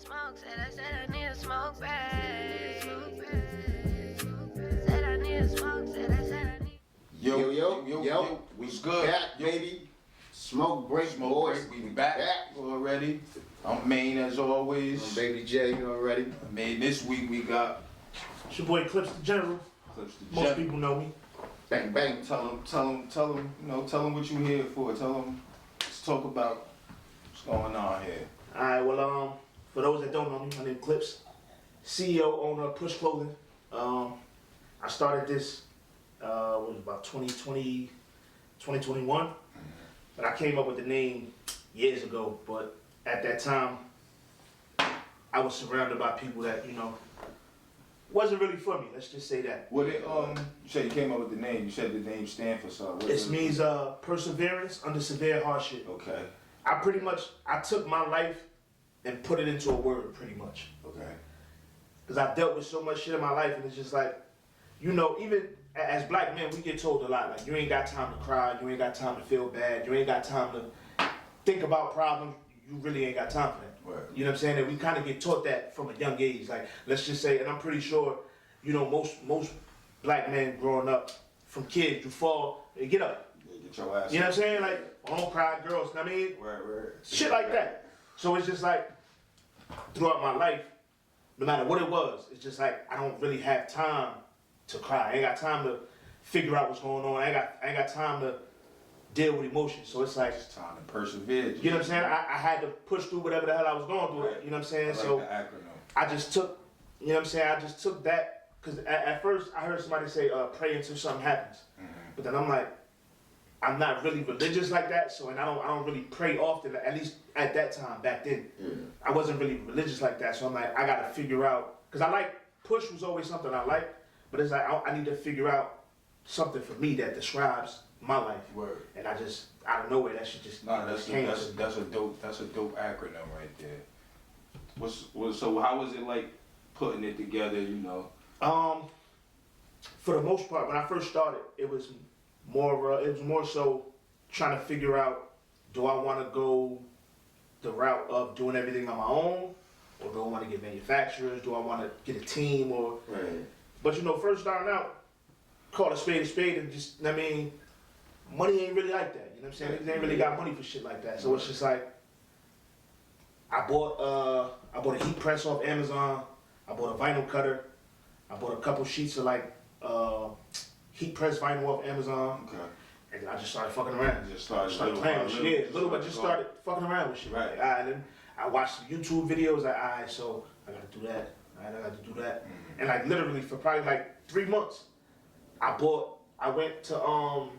smoke, said I need a smoke break. Said I need a smoke, said I need. Yo, we good? back, baby. Smoke break, boys. We back already. I'm Maine as always. I'm Baby J, you already. Maine, this week we got It's your boy Clips the General. Most people know me. Bang, bang. Tell them what you here for. Tell them, let's talk about what's going on here. Alright, well, for those that don't know me, my name is Clips. CEO, owner of Push Clothing. I started this, was about 2020, 2021. But I came up with the name years ago, but at that time, I was surrounded by people that, wasn't really for me. Let's just say that. What it you said you came up with the name. You said the name stand for something. It means perseverance under severe hardship. Okay. I took my life and put it into a word, pretty much. Okay. Because I dealt with so much shit in my life, and it's just like, even as black men, we get told a lot, like, you ain't got time to cry, you ain't got time to feel bad, you ain't got time to think about problems, you really ain't got time for that. Right. You know what I'm saying? And we kind of get taught that from a young age. Like, let's just say, and I'm pretty sure, most black men growing up, from kids, you fall, you get up. Yeah, get your ass. You know what I'm saying? Like, don't cry, girls, you know what I mean? Right. Shit like that. So it's just like, throughout my life, no matter what it was, it's just like, I don't really have time to cry. I ain't got time to figure out what's going on. I ain't got time to deal with emotions. So it's like, It's time to persevere. you know what I'm saying? I had to push through whatever the hell I was going through. Right. You know what I'm saying? I like So the acronym. I just took, I just took that, because at first I heard somebody say, pray until something happens. Mm-hmm. But then I'm like, I'm not really religious like that, so, and I don't really pray often, at least at that time, back then. I wasn't really religious like that, so I'm like, I gotta figure out, because Push was always something I liked, but it's like, I need to figure out something for me that describes my life. Word. And I just, out of nowhere, that shit just Nah, that's came. a dope acronym right there. So how was it like putting it together? For the most part, when I first started, it was more so trying to figure out, do I want to go the route of doing everything on my own, or do I want to get manufacturers? Do I want to get a team? Or Right. But first starting out, call a spade, and just, money ain't really like that. You know what I'm saying? They ain't really got money for shit like that. So it's just like, I bought a heat press off Amazon. I bought a vinyl cutter. I bought a couple sheets of heat press vinyl off Amazon. Okay. And then I just started fucking around. Just started playing with shit. Yeah, little bit, just started fucking around with shit. Right. Like, alright, then I watched the YouTube videos. Like, alright, so I gotta do that. Alright, I gotta do that. Mm-hmm. And literally for probably 3 months, I went to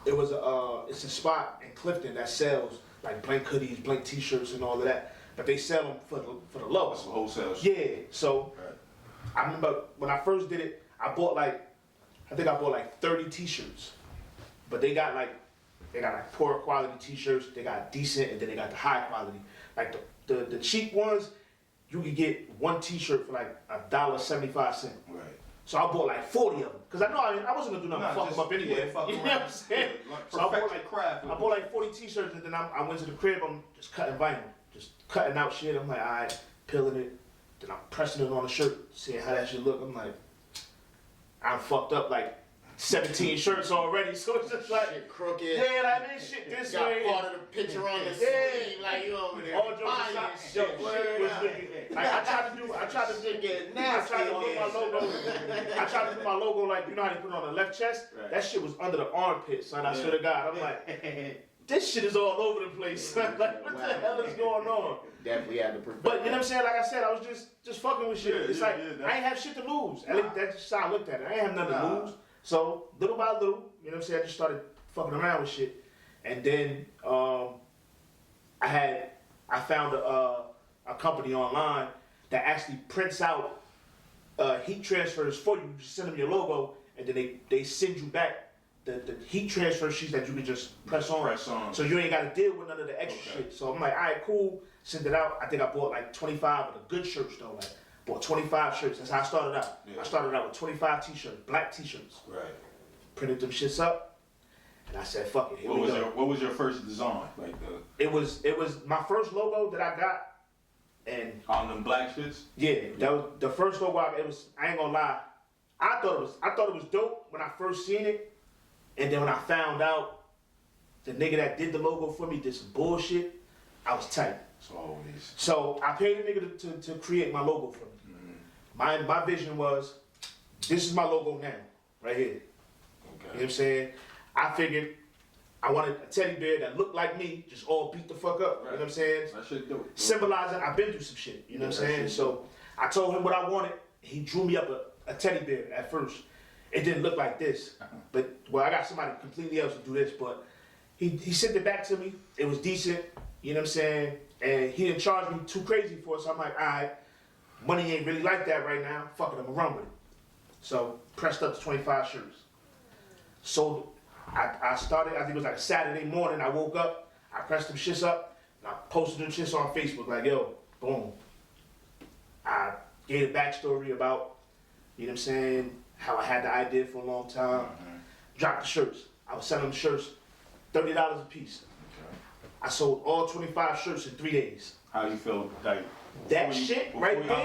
it's a spot in Clifton that sells blank hoodies, blank t-shirts and all of that. But they sell them for the low. That's a wholesale. Yeah. So Right. I remember when I first did it, I bought 30 t-shirts. But they got poor quality t-shirts, they got decent, and then they got the high quality. Like the cheap ones, you could get one t-shirt for $1.75. Right. So I bought 40 of them. Because I wasn't gonna do nothing to fuck them up anyway. Yeah, fuck You know around. what I'm saying? Yeah, So I bought perfect craft. I bought 40 t-shirts, and then I went to the crib, I'm just cutting vinyl. Just cutting out shit. I'm like, alright, peeling it. Then I'm pressing it on the shirt, seeing how that shit look. I'm like, I'm fucked up 17 shirts already, so it's just like, Shit crooked. yeah, this shit this Got way. part of the picture on the Yeah. sleeve, you over there. All jokes buying aside, shit. yo, shit was looking. I tried to Shit getting I nasty tried to on put my here. logo. I tried to put my logo you know how they put it on the left chest? Right. That shit was under the armpit, son. I swear to God. I'm like, this shit is all over the place, son. Like, what the hell is going on? Definitely had to perfect. But you know what I'm saying? Like I said, I was just fucking with shit. Yeah, It's yeah, like, yeah, I ain't have shit to lose. At least that's just how I looked at it. I ain't have nothing to lose. So, little by little, you know what I'm saying? I just started fucking around with shit. And then, I found a company online that actually prints out heat transfers for you. You just send them your logo, and then they send you back the heat transfer sheets that you can just press on. So you ain't got to deal with none of the extra shit. So I'm like, all right, cool. Send it out. I think I bought 25 of the good shirts though. Bought 25 shirts. That's how I started out. Yeah. I started out with 25 t-shirts, black t-shirts. Right. Printed them shits up, and I said, fuck it. Here we go. What was your first design? It was my first logo that I got And On them black shits? yeah, that was the first logo. I ain't gonna lie. I thought it was dope when I first seen it, and then when I found out the nigga that did the logo for me did some bullshit, I was tight. So always. So I paid a nigga to create my logo for me. My vision was, this is my logo now, right here. You know what I'm saying? I figured I wanted a teddy bear that looked like me, just all beat the fuck up. You know what I'm saying? That shit dope. Symbolizing I've been through some shit. You know what I'm saying? So I told him what I wanted. He drew me up a teddy bear at first. It didn't look like this. But, well, I got somebody completely else to do this, but he sent it back to me. It was decent. You know what I'm saying? And he didn't charge me too crazy for it. So I'm like, all right, money ain't really like that right now. Fuck it, I'm gonna run with it. So pressed up to 25 shirts. So I started, I think it was like a Saturday morning. I woke up, I pressed them shits up, and I posted them shits on Facebook like, yo, boom. I gave a backstory about, you know what I'm saying, how I had the idea for a long time. Dropped the shirts. I was selling the shirts $30 a piece. I sold all 25 shirts in 3 days. How you feel like That shit right there?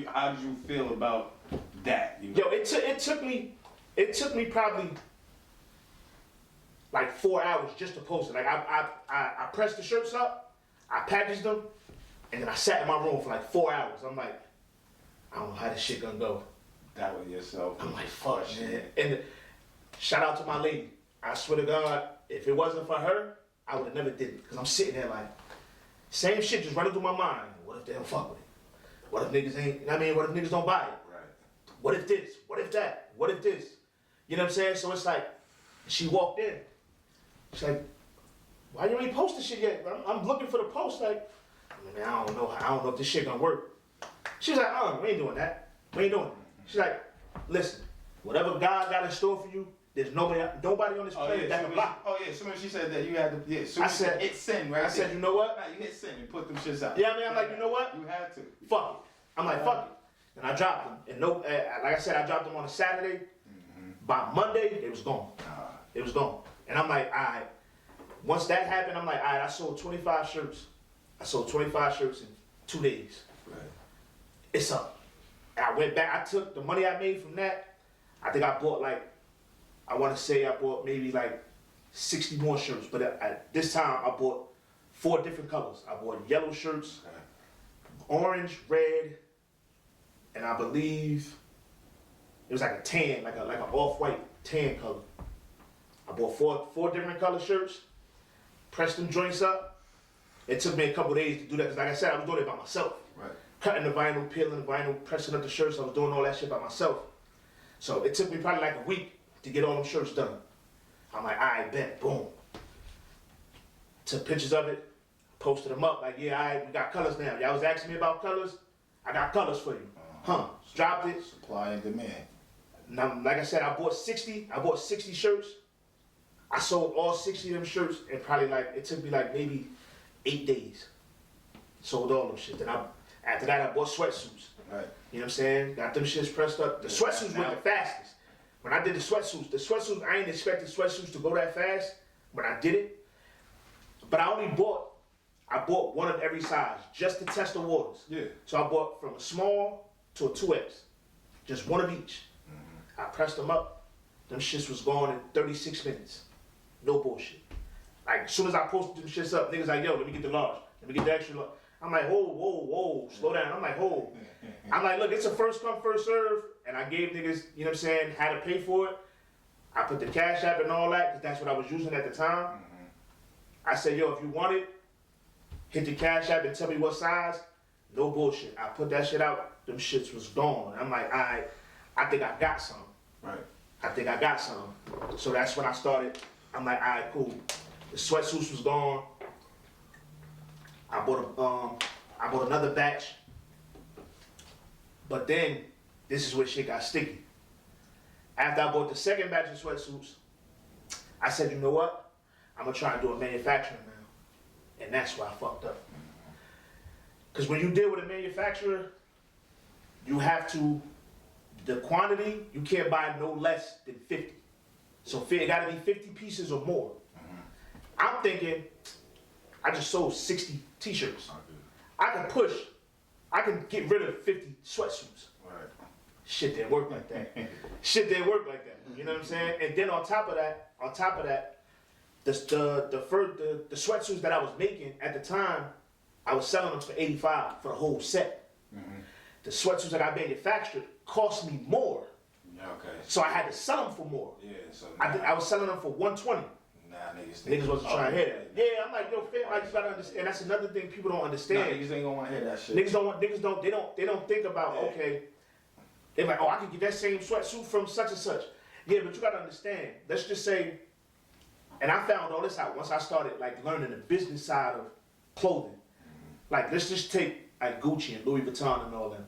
How did you feel about that? You know? Yo, it took me probably like 4 hours just to post it. Like I pressed the shirts up, I packaged them, and then I sat in my room for like 4 hours. I'm like, I don't know how this shit gonna go. That was yourself. I'm like, fuck, man. And shout out to my lady. I swear to God, if it wasn't for her, I would have never did it. Cause I'm sitting there like, same shit just running through my mind. What if they don't fuck with it? What if niggas ain't, I mean, what if niggas don't buy it? Right. What if this? What if that? What if this? You know what I'm saying? So it's like, she walked in. She's like, why you ain't posted shit yet? I'm looking for the post. Like, man, I don't know if this shit gonna work. She's like, we ain't doing that. We ain't doing it. She's like, listen, whatever God got in store for you, there's nobody on this planet that can block. As soon as she said that, you had to, I said, hit send right I said, you know what? Nah, you hit send and put them shits out. Yeah, I mean, I'm like, you know what? You had to. Fuck it. I'm like, fuck it. And I dropped them. And no, like I said, I dropped them on a Saturday. By Monday, it was gone. It was gone. And I'm like, all right. Once that happened, I'm like, all right, I sold 25 shirts. I sold 25 shirts in 2 days. Right. It's up. And I went back. I took the money I made from that. I think I bought I want to say I bought maybe like 60 more shirts. But at this time, I bought 4 different colors. I bought yellow shirts, orange, red, and I believe it was like a tan, like an off-white tan color. I bought four different color shirts, pressed them joints up. It took me a couple days to do that because, like I said, I was doing it by myself. Right. Cutting the vinyl, peeling the vinyl, pressing up the shirts. I was doing all that shit by myself. So it took me probably like a week to get all them shirts done. I'm like, all right, bet, boom. Took pictures of it, posted them up. Like, yeah, all right, we got colors now. Y'all was asking me about colors. I got colors for you. Dropped it. Supply and demand. Now, like I said, I bought 60 shirts. I sold all 60 of them shirts in probably it took me maybe 8 days. Sold all them shit. Then after that, I bought sweatsuits. Right. You know what I'm saying? Got them shits pressed up. The sweatsuits went the fastest. When I did the sweatsuits, I ain't expected sweatsuits to go that fast, but I did it. But I bought one of every size just to test the waters. Yeah. So I bought from a small to a 2X. Just one of each. I pressed them up. Them shits was gone in 36 minutes. No bullshit. Like, as soon as I posted them shits up, niggas like, yo, let me get the large. Let me get the extra large. I'm like, whoa, slow down. I'm like, I'm like, look, it's a first come, first serve. And I gave niggas, you know what I'm saying, how to pay for it. I put the Cash App and all that, because that's what I was using at the time. I said, yo, if you want it, hit the Cash App and tell me what size. No bullshit. I put that shit out. Them shits was gone. I'm like, all right, I think I got some. Right. I think I got some. So that's when I started. I'm like, all right, cool. The sweatsuits was gone. I bought another batch. But then, this is where shit got sticky. After I bought the second batch of sweatsuits, I said, you know what? I'm gonna try and do a manufacturer now. And that's why I fucked up. Because when you deal with a manufacturer, you have to, the quantity, you can't buy no less than 50. So it gotta be 50 pieces or more. I'm thinking, I just sold 60 t-shirts. I could push I can get rid of 50 sweatsuits. Right. Shit didn't work like that. Shit didn't work like that. You know what I'm saying? And then on top of that, the sweatsuits that I was making at the time, I was selling them for 85 for the whole set. Mm-hmm. The sweatsuits that I manufactured cost me more, Yeah, okay. so I had to sell them for more. Yeah, so I was selling them for 120. nah, niggas. Niggas wasn't trying to hear that. Yeah, I'm like, yo, fam, like you gotta understand. And that's another thing people don't Nah, understand. niggas ain't gonna want to hear that shit. They don't think about, Yeah. okay, they're like, oh, I can get that same sweatsuit from such and such. Yeah, but you gotta understand, let's just say, and I found all this out once I started like learning the business side of clothing. Like, let's just take like Gucci and Louis Vuitton and all that.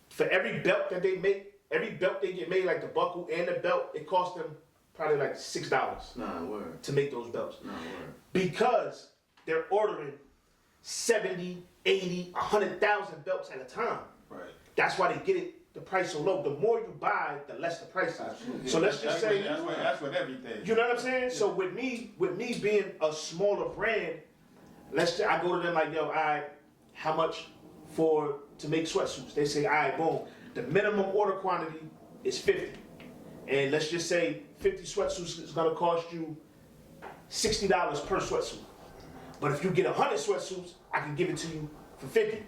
For every belt that they make, every belt they get made, like the buckle and the belt, it costs them probably like $6 Nah, word. to make those belts. Nah, word. Because they're ordering 70, 80, 100,000 belts at a time. Right. That's why they get it the price so low. The more you buy, the less the price is. Absolutely. So let's just say, that's what everything. you know what I'm saying? So with me being a smaller brand, I go to them like, yo, how much to make sweatsuits? They say, all right, boom. The minimum order quantity is 50. And let's just say 50 sweatsuits is gonna cost you $60 per sweatsuit. But if you get 100 sweatsuits, I can give it to you for 50.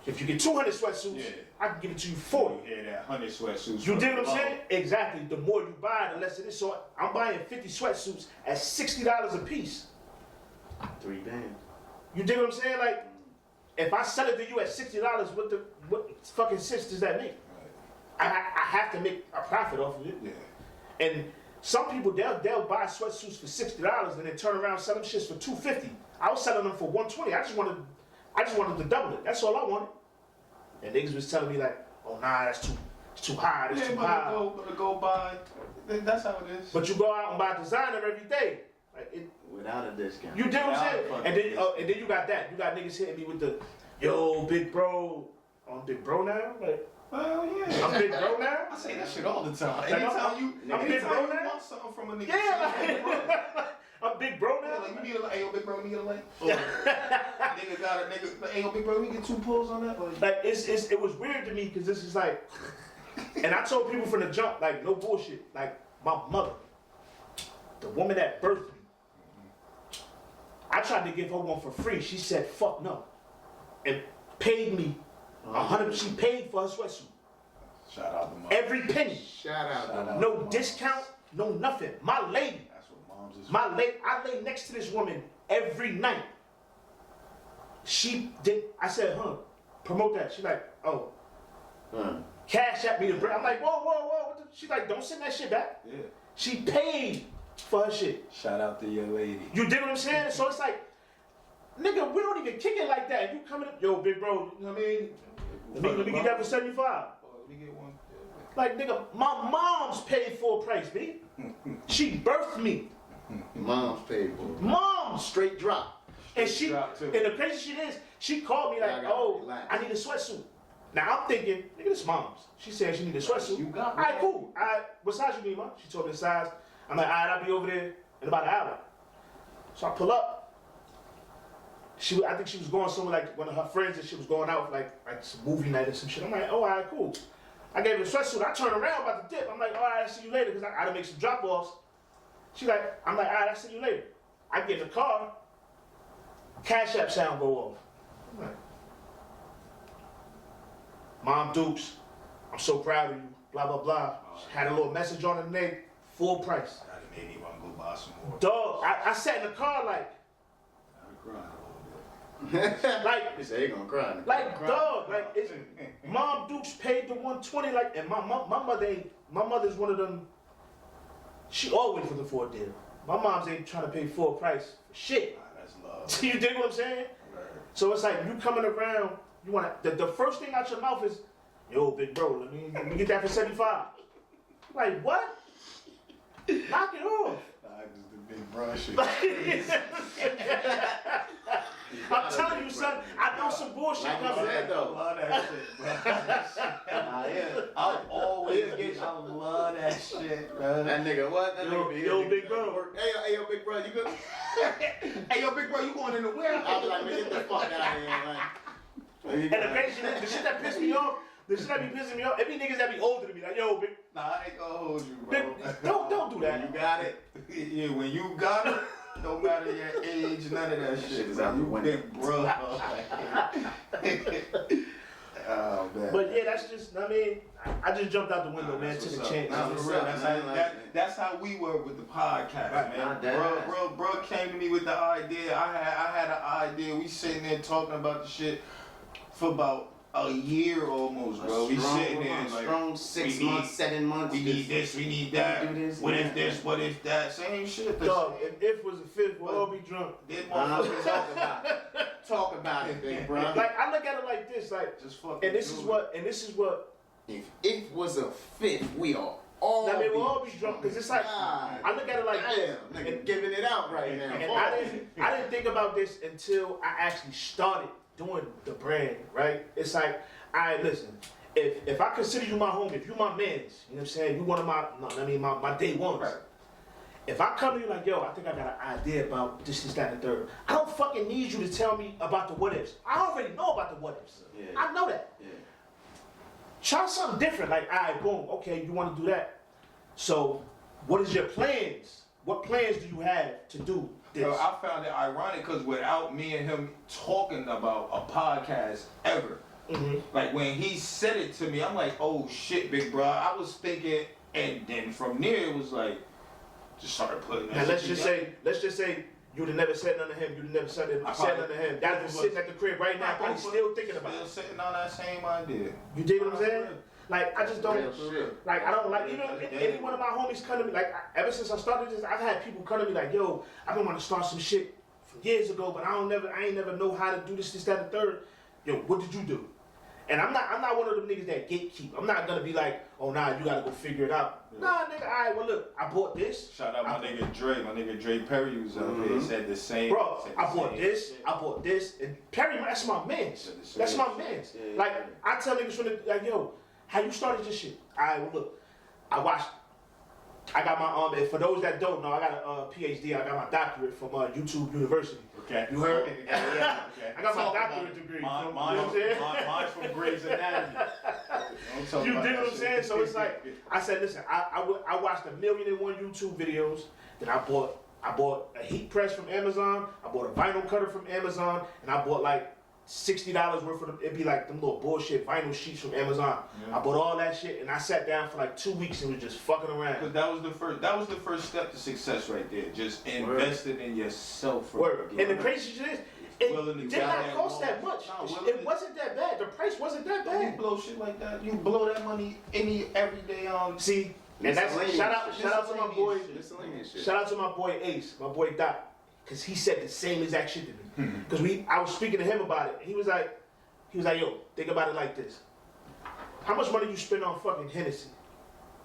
If you get 200 sweatsuits, Yeah. I can give it to you 40. Yeah, that 100 sweatsuits. You dig what I'm saying? Exactly. The more you buy, the less it is. So I'm buying 50 sweatsuits at $60 a piece. 3 bands. You dig what I'm saying? Like, if I sell it to you at $60, what fucking sense does that make? I have to make a profit off of it. Yeah. And some people they'll buy sweatsuits for $60 and then turn around and sell them shits for $250. I was selling them for $120. I just wanted to double it. That's all I wanted. And niggas was telling me like, oh nah, it's too high. It's too high. But to go buy, that's how it is. But you go out and buy designer every day. Like Without a discount. you dig what I'm Without saying? a fucking And then you got that. You got niggas hitting me with the, yo, big bro. I'm big bro now? Like, Well, yeah. I'm big bro now? I say that shit all the time. Like, Anytime I'm big bro now? want something from a nigga, Yeah, say, "Big bro." I'm big bro Yeah, now? like, you need a light. Hey, yo, big bro, let me get a light. Nigga got a nigga. Hey, yo, big bro, let me get 2 pulls on that. Like, it was weird to me because this is like, and I told people from the jump, like, no bullshit. Like, my mother, the woman that birthed me, I tried to give her one for free. She said, fuck no. And paid me 100. She paid for her sweatsuit. Shout out to mom. Every penny. Shout out. Shout out. No discount, no nothing. My lady, That's what moms is. I lay next to this woman every night. She did, I said, promote that. She like, oh, cash at me to bring. I'm like, whoa. What the? She like, don't send that shit back. Yeah. She paid for her shit. Shout out to your lady. You dig what I'm saying? So it's like, nigga, we don't even kick it like that. You coming up, yo, big bro, you know what I mean? Let me get that for 75. Let me get one. Like, nigga, my mom's paid full price, B. She birthed me. Mom's paid for it. Mom's. Straight drop. And she, drop, too. and the crazy shit is, she called me like, Yeah, I gotta oh, relax. I need a sweatsuit. Now I'm thinking, nigga, this mom's. She said she need a sweatsuit. You got All right, cool. All right, what size you need, mom? She told me the size. I'm like, all right, I'll be over there in about an hour. So I pull up. I think she was going somewhere, like one of her friends and she was going out for like some movie night or some shit. I'm like, oh, all right, cool. I gave her a sweatsuit. I turned around about to dip. I'm like, all right, I'll see you later, because I had to make some drop-offs. I'm like, all right, I'll see you later. I get in the car, Cash App sound go off. I'm like, Mom Dukes, I'm so proud of you, blah, blah, blah. Had a little message on the neck, full price. I done made me want to go buy some more. Dog, I sat in the car like, I cried a little bit. like, He said he gonna cry. like, dog, like, it's, Mom Dukes paid the 120, like, and my mother's one of them, she always looking for a deal. My mom's ain't trying to pay full price for shit. Nah, that's love. You dig what I'm saying? Right. So it's like, you coming around, you want to, the first thing out your mouth is, yo, big bro, let me get that for 75. Like, what? Knock it off. Nah, just the big bro shit. I'm telling you, son, I know some bullshit Like you coming. said, I though. love that shit, bro. Nah, yeah. I'll always get. I love that shit, bro. That nigga, what? That Yo, nigga be yo, here, big nigga. bro. Hey, yo, big bro, you good? Hey, yo, big bro, you going in the where? I'll be like, man, get the fuck out of here, man. And the crazy shit is, the shit that pissed me off, the shit that be pissing me off, it be niggas that be older than me. Like, yo, big, Nah, I ain't gonna hold you, bro. don't do that. You got it. Yeah, when you got it, no matter your age, none of that shit is out the window. Big bro. Oh man. But yeah, that's just, I mean, I just jumped out the window, man, That's took a what's chance. up. Nah, for real. That's how we were with the podcast, Right, man. nah, Bro came to me with the idea. I had an idea. We sitting there talking about the shit for about a year almost, bro. We sitting there like strong 6 we months, 7 months. We need this, we need that. do this, What yeah. if this? What if that? Same shit. Dog, if was a fifth, we'll all be drunk. Them Talk motherfuckers about it. Talk about it, big bro. Like, I look at it like this, like, just fucking. and this is what, If it was a fifth, we all I mean, we'll all be drunk, because it's like, God, I look at it like this. damn, nigga, giving it out right now. And I didn't think about this until I actually started doing the brand, right? It's like, alright, listen, if I consider you my homie, if you my mans, you know what I'm saying? You one of my day ones. Right. If I come to you like, yo, I think I got an idea about this, that, and the third, I don't fucking need you to tell me about the what ifs. I already know about the what ifs. Yeah. I know that. Yeah. Try something different, like, alright, boom, okay, you want to do that. So, what is your plans? What plans do you have to do this? Yo, I found it ironic because without me and him talking about a podcast ever, like when he said it to me, I'm like, oh shit, big bro. I was thinking, and then from there it was like, just started putting that Now shit let's just say you'd have never said nothing to him. You'd have never said nothing to him. That was sitting at the crib right now, probably still thinking about Still it. sitting on that same idea. You dig what I'm saying? Like I just don't. Real shit. Like I don't like even any one of my homies come to me. Like ever since I started this, I've had people come to me like, "Yo, I've been wanting to start some shit from years ago, but I ain't never know how to do this, that, and the third. Yo, what did you do?" And I'm not one of them niggas that gatekeep. I'm not gonna be like, "Oh nah, you gotta go figure it out." Yeah. Nah, nigga. All right, well look, I bought this. Shout out my nigga Dre. My nigga Dre Perry was out there. He said the same. Bro, said the I bought same this, shit. I bought this, and Perry, that's my man's. That's my man's. Yeah, Like, yeah. I tell niggas from the, like, yo, how you started this shit? Alright, well, look, I got my, and for those that don't know, I got a PhD, I got my doctorate from YouTube University. Okay. You heard? Yeah. I got my Talk about doctorate it. degree. Mine, you know what I'm saying? mine's from Grey's Anatomy. Don't talk You about dig that what I'm shit. saying? So it's like, I said, listen, I watched 1,000,001 YouTube videos, then I bought a heat press from Amazon, I bought a vinyl cutter from Amazon, and I bought like $60 worth of them. It'd be like them little bullshit vinyl sheets from Amazon. Yeah. I bought all that shit, and I sat down for like 2 weeks and was just fucking around. But that was the first step to success right there. Just investing in yourself. From Word. the beginning. And the crazy shit is, Willing to it did get not that cost that loan. much. No, willing It to- wasn't that bad. The price wasn't that Don't you bad. blow shit like that. You blow that money every day on. See, and that's shout out to my boy. Miscellaneous shit. Shout out to my boy Ace, my boy Doc, because he said the same exact shit to me. Because I was speaking to him about it. He was like, yo, think about it like this. How much money you spend on fucking Hennessy,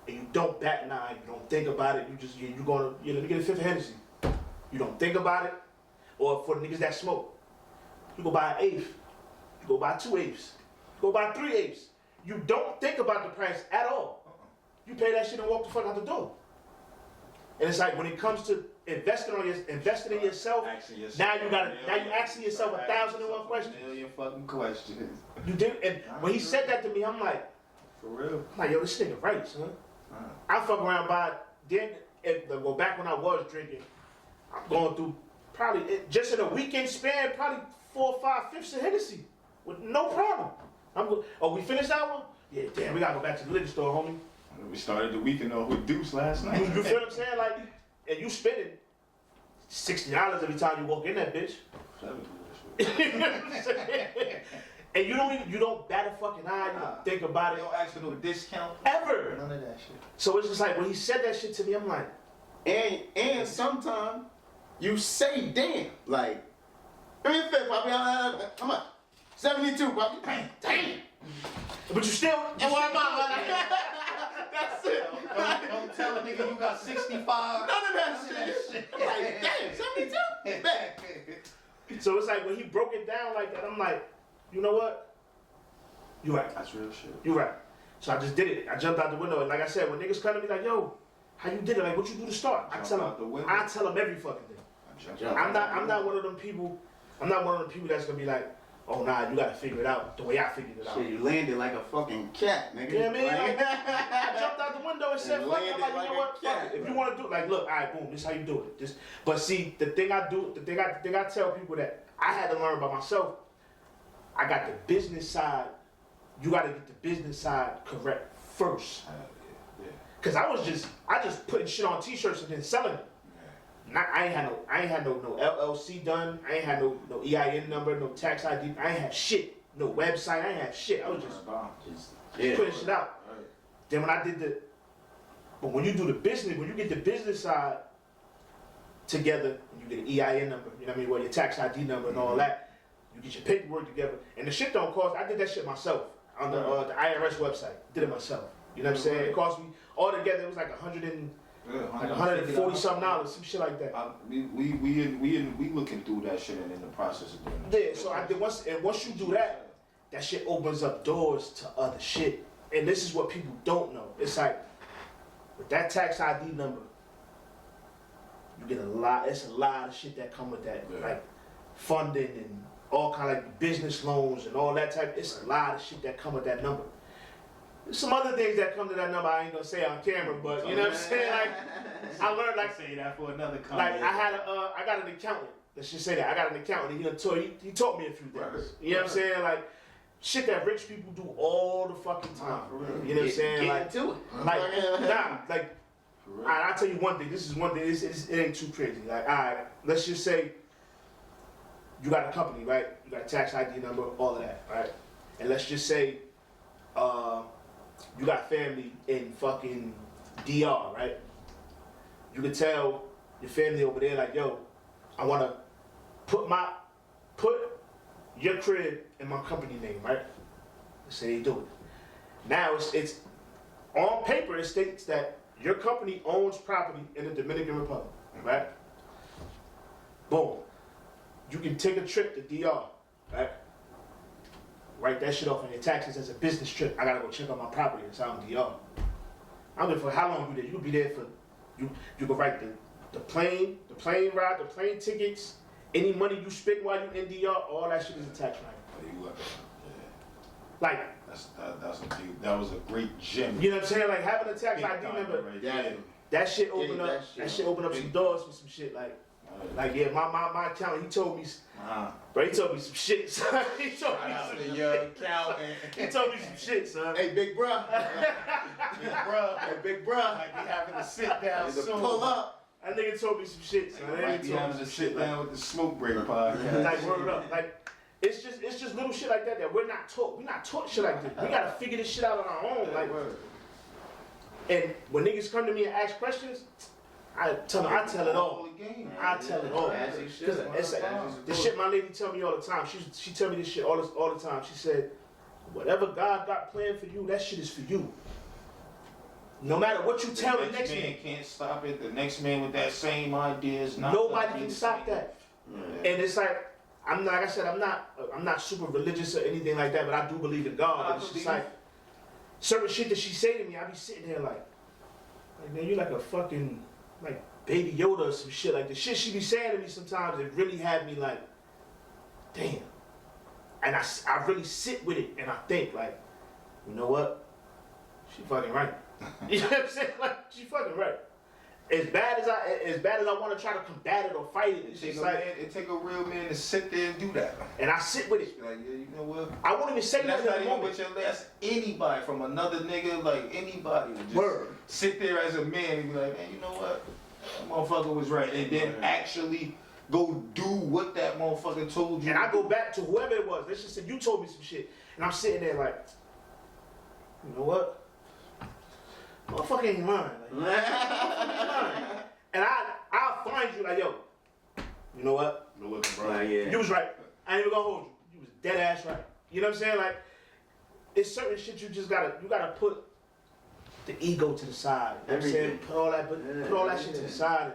and you don't bat an eye, you don't think about it, you let me get a fifth of Hennessy. You don't think about it, or for the niggas that smoke, you go buy an eighth, you go buy 2 eighths, you go buy 3 eighths. You don't think about the price at all. You pay that shit and walk the fuck out the door. And it's like when it comes to investing in yourself, now you asking yourself 1,001 questions. A million fucking questions. You did, and when he said that to me, I'm like, yo, this nigga right, son. I fuck around back when I was drinking, I'm going through probably just in a weekend span, probably 4 or 5 fifths of Hennessy with no problem. We finished that one? Yeah, damn, we gotta go back to the liquor store, homie. We started the weekend off with Deuce last night. You feel what I'm saying? Like, and you spending $60 every time you walk in that bitch. You know what I'm saying? And you don't bat a fucking eye, you don't think about it. Don't ask for no discount. Ever. None of that shit. So it's just like when he said that shit to me, I'm like, And sometimes you say damn. Like, I mean, Poppy, how much? 72, Poppy. Damn. but you still. And what am I? That's it. Don't tell a nigga you got 65. None of that shit. Like, damn, 72? Back. So it's like when he broke it down like that, I'm like, you know what? You right. That's real shit. You right. So I just did it. I jumped out the window. And like I said, when niggas come to me like, yo, how you did it? Like, what you do to start? I tell them every fucking thing. I'm not one of them people. I'm not one of them people that's gonna be like, oh nah, you gotta figure it out the way I figured it out. Shit, you landed like a fucking cat, nigga. You know what I mean? Like, I jumped out the window and said, And fuck it. I'm like, landed you know like what? a Fuck cat, it. If bro. you want to do it, like, look, all right, boom, this is how you do it. But see, the thing I tell people that I had to learn by myself, I got the business side. You got to get the business side correct first. Cause I just putting shit on t-shirts and then selling it. I ain't had no LLC done. I ain't had no EIN number, no tax ID. I ain't had shit. No website. I ain't had shit. I was just putting shit out. Right. Then when I did but when you do the business, when you get the business side together, and you get an EIN number, you know what I mean, well your tax ID number and all that, you get your paperwork together, and the shit don't cost. I did that shit myself on the IRS website. Did it myself. You know what I'm saying? It cost me all together. It was like $140 something dollars, some shit like that. We looking through that shit and in the process of doing that. Yeah, so I did once you do that, that shit opens up doors to other shit. And this is what people don't know. It's like with that tax ID number, you get it's a lot of shit that come with that, like funding and all kind of like business loans and all that type. It's a lot of shit that come with that number. There's some other things that come to that number I ain't gonna say on camera, but you know what I'm saying? Like I learned like say that for another comment. like I got an accountant. Let's just say that I got an accountant. He taught me a few things. Right. You know what I'm saying? Like shit that rich people do all the fucking time. You know what I'm saying? Like to it. I'll tell you one thing. This is one thing. It ain't too crazy. Like, all right, let's just say you got a company, right? You got a tax ID number, all of that, right? And let's just say you got family in fucking DR, right? You could tell your family over there, like, yo, I want to put your crib in my company name, right? Let's say they do it. Now it's on paper. It states that your company owns property in the Dominican Republic, right? Boom. You can take a trip to DR, right? Write that shit off on your taxes as a business trip. I gotta go check out my property inside of DR. I don't know for how long you there. You could be there for you could write the plane ride, the plane tickets, any money you spend while you in DR, all that shit is a tax write. Like that was a great gem. you know what I'm saying? Like having a tax Big ID time number, right Yeah. there. that shit open up. that shit. That shit open up some doors for some shit. Like yeah, my accountant, he told me, bro, he told me some shit, son. He told me some shit. He told me some shit, son. Hey, big bruh. Big bruh. Hey, big bruh. Might be having to sit down To soon. pull up. That nigga told me some shit, son. That Might nigga be told me having some to shit. sit down with the smoke break podcast. Like word up. Like it's just little shit like that we're not taught. We're not taught shit like this. We gotta figure this shit out on our own. Like, and when niggas come to me and ask questions, I tell it all. I tell it all. As you should. Cause it's like, the shit my lady tell me all the time. She tell me this shit all the time. She said, whatever God got planned for you, that shit is for you. No matter what you tell the next man. Can't stop it. The next man with that same idea is not. Nobody can stop that. And it's like, I'm not super religious or anything like that, but I do believe in God. But it's just like certain shit that she say to me, I be sitting there like man, you like a fucking like Baby Yoda or some shit. Like the shit she be saying to me sometimes, it really had me like, damn. And I really sit with it and I think like, you know what? She fucking right. You know what I'm saying? Like she fucking right. As bad as I want to try to combat it or fight it, it's just like it take a real man to sit there and do that. and I sit with it. Like, yeah, you know what? I won't even say And that's nothing not at the even moment. with your last anybody from another nigga, like anybody. Just Word. sit there as a man and be like, man, you know what? That motherfucker was right. And then actually go do what that motherfucker told you. And I go back to whoever it was. Let's just say you told me some shit, and I'm sitting there like, you know what? Motherfucker ain't lying. Like, and I'll find you like, yo, you know what? You was right. I ain't even gonna hold you. You was dead ass right. You know what I'm saying? Like, it's certain shit you gotta put the ego to the side. You know what I'm saying? Put all that shit to the side.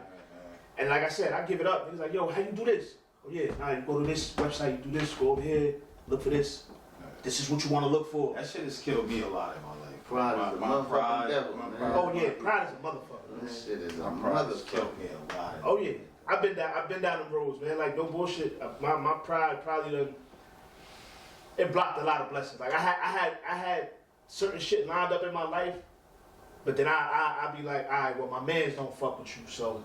And like I said, I give it up. He's like, yo, how you do this? Oh yeah, nah, you go to this website, you do this, go over here, look for this. This is what you want to look for. That shit has killed me a lot in my life. Pride is a motherfucking devil, man. Oh yeah, pride is a motherfucker. This shit is a My pride has motherfucker. killed me a lot. Oh yeah, I've been down them roads, man. Like no bullshit. My pride probably done it blocked a lot of blessings. Like I had certain shit lined up in my life, but then I be like, all right, well my mans don't fuck with you, so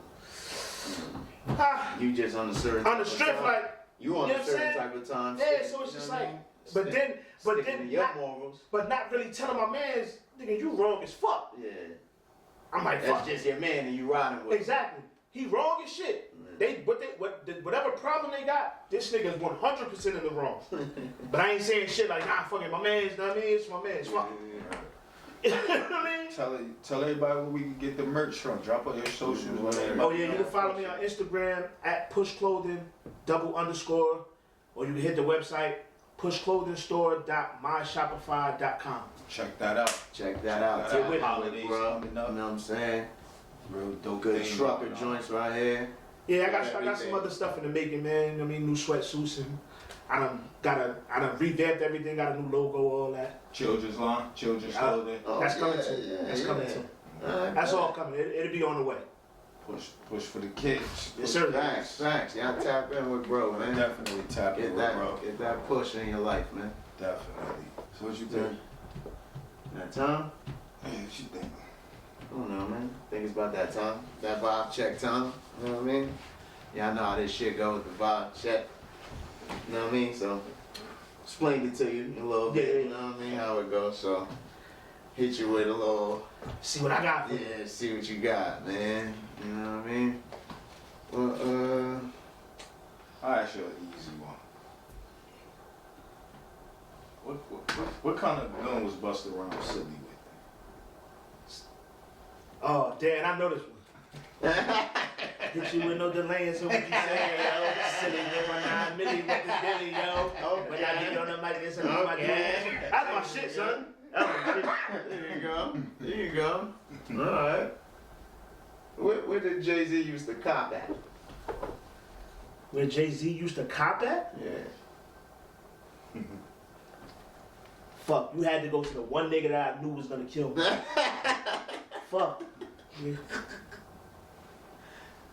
You just on a certain. on the strip, like you on you know a what I'm certain saying? type of time. Yeah, so it's just like, but then your not, morals. but not really telling my mans, nigga, you wrong as fuck. Yeah. I'm like, That's fuck. just your man and you riding with. Exactly. He wrong as shit. Whatever problem they got, this nigga's 100% in the wrong. But I ain't saying shit like, nah, fuck it, my man's, you know what I mean? It's my man's, fuck it. You know what I mean? Tell everybody where we can get the merch from. Drop on your socials. Whatever. Oh yeah, you can follow me on Instagram at pushclothing_, or you can hit the website pushclothingstore.myshopify.com. Check that out. Check that out. Get with holidays bro. coming up. You know what I'm saying? Real dope. Good thing trucker going on. joints right here. Yeah, I got some Everything. other stuff in the making, man. You know what I mean? New sweatsuits and I done revamped everything, got a new logo, all that. Children's line, children's clothing. Oh, That's coming yeah, too. yeah, That's yeah. coming too. Alright, That's man. all coming. It'll be on the way. Push for the kids. Yes, sir. Thanks. Y'all tap in with bro, man. Definitely tap in, bro. Get that push in your life, man. Definitely. So what you think? That time? Hey, what you think? I don't know, man. Think it's about that time. That vibe check time. You know what I mean? Y'all know how this shit goes, the vibe check. You know what I mean? So, explained it to you a little bit. Yeah. You know what I mean? How it goes. So, hit you with a little, See what I got for you. yeah, see what you got, man. You know what I mean? Well, I'll ask you an easy one. What kind of gun was Busta Rhymes silly with? Oh, damn, I know this one. Hit you with no delay, so what you say, yo? Silly nigga, 9 million with the dilly, yo. When I get on the mic, this and my Okay. That's my shit, son. That's my shit. There you go. All right. Where did Jay-Z used to cop at? Where Jay-Z used to cop at? Yeah. Fuck, you had to go to the one nigga that I knew was gonna kill me. Fuck. Yeah.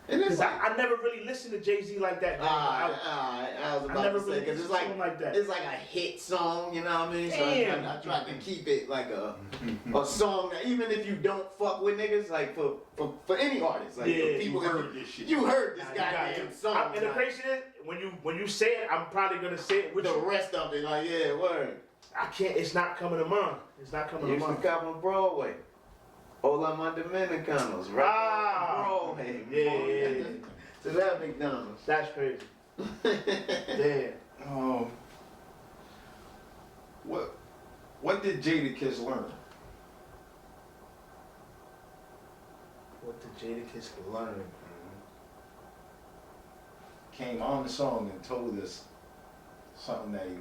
And it's Cause like, I never really listened to Jay-Z like that. Man. I was I about never to say, really because it's listened to like, him like that. it's like a hit song, you know what I mean? So Damn. I tried to keep it like a song that even if you don't fuck with niggas, like for any artist, like Yeah, for people you who heard this shit. you heard this Nah, you got goddamn it. song. And the like, crazy is, when you say it, I'm probably gonna say it with the you. rest of it, like yeah, word. I can't. It's not coming to mind. It's not coming to Used to mind. cop on Broadway. Hola my Dominicanos, right? Ah. on Broadway. Yeah. To that McDonald's. That's crazy. Damn. What did Jadakiss learn? What did Jadakiss learn? Came on the song and told us something that he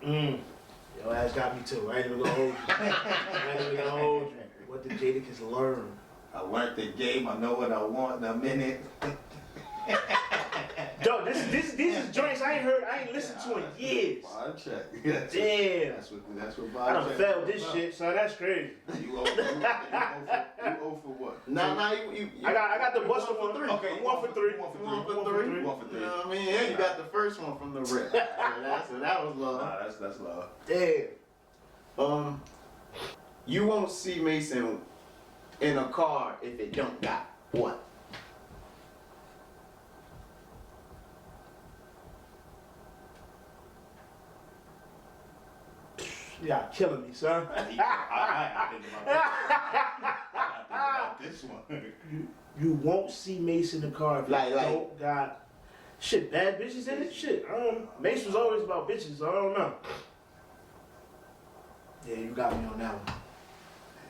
learned. Your ass got me too. I ain't even gonna hold you. What did Jadakiss learn? I learned the game. I know what I want in a minute. Yo, these is joints I ain't listened to in years. Vibe check. Damn. That's what I vibe done check failed is this about. shit, son. That's crazy. You owe for what? Nah, you I got the Busta one. Okay, I'm 1 for 3. One for One for three. three. One for three. You know what I mean? And you got the first one from the rip. So that was love. Nah, that's love. Damn. You won't see Mason in a car if it don't got what? Y'all killing me, son. I think about this one. You won't see Mace in the car if Like- you don't got shit, bad bitches in it. Shit, I don't. Mace was always about bitches, so I don't know. Yeah, you got me on that one.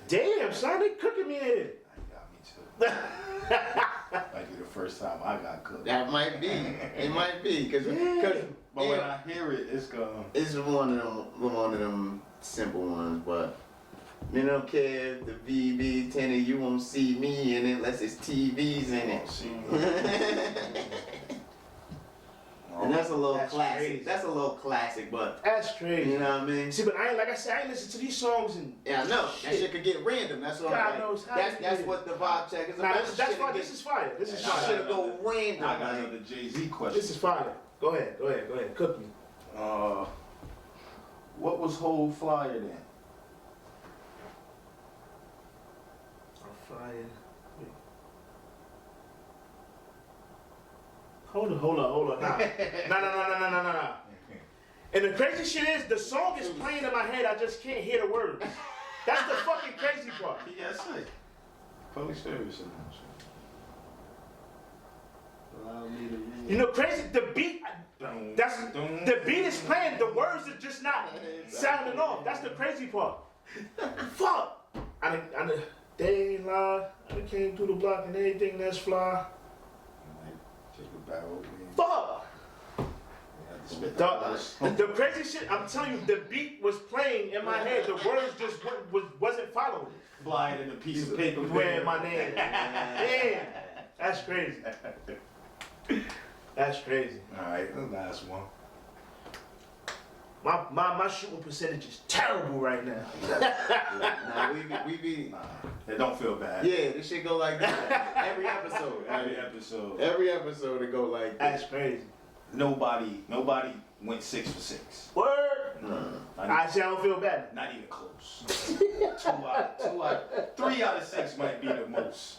Damn, son, they cooking me in here. That got me too. Might be the first time I got cooked. That might be. It might be because But when I hear it, it's gone. it's one of them simple ones. But you don't care if the VB tenor, you won't see me in it unless it's TVs in it. And that's a little That's classic. crazy. That's a little classic, but That's crazy. you know what I mean? See, but I ain't like I said, I ain't listen to these songs and Yeah, I know. That shit could get random. That's what God I'm knows how That's it that's is. what the vibe check is nah, about. that's fire. This is fire. This is fire. Shit go random. I got like, another Jay-Z question. This is fire. Go ahead. Cook me. What was whole flyer then? Fire. Hold on. Nah. And the crazy shit is, the song is playing in my head, I just can't hear the words. That's the fucking crazy part. PSA. Public service announcement. Allow me to read. You know, crazy, the beat is playing, the words are just not sounding off. That's the crazy part. Fuck! They ain't lie. I done came through the block and everything that's fly. Take a bow. Fuck! Spit The crazy shit, I'm telling you, the beat was playing in my head. The words just wasn't following. Blind in a piece of paper. Wearing my name. Damn. That's crazy. That's crazy. Alright, the last one. My shooting percentage is terrible right now. Nah, we be. It don't feel bad. Yeah, this shit go like that every episode. Every episode it go like that. That's crazy. Nobody went 6 for 6. Word. Not I say I don't feel bad. Not even close. 3 out of 6 might be the most.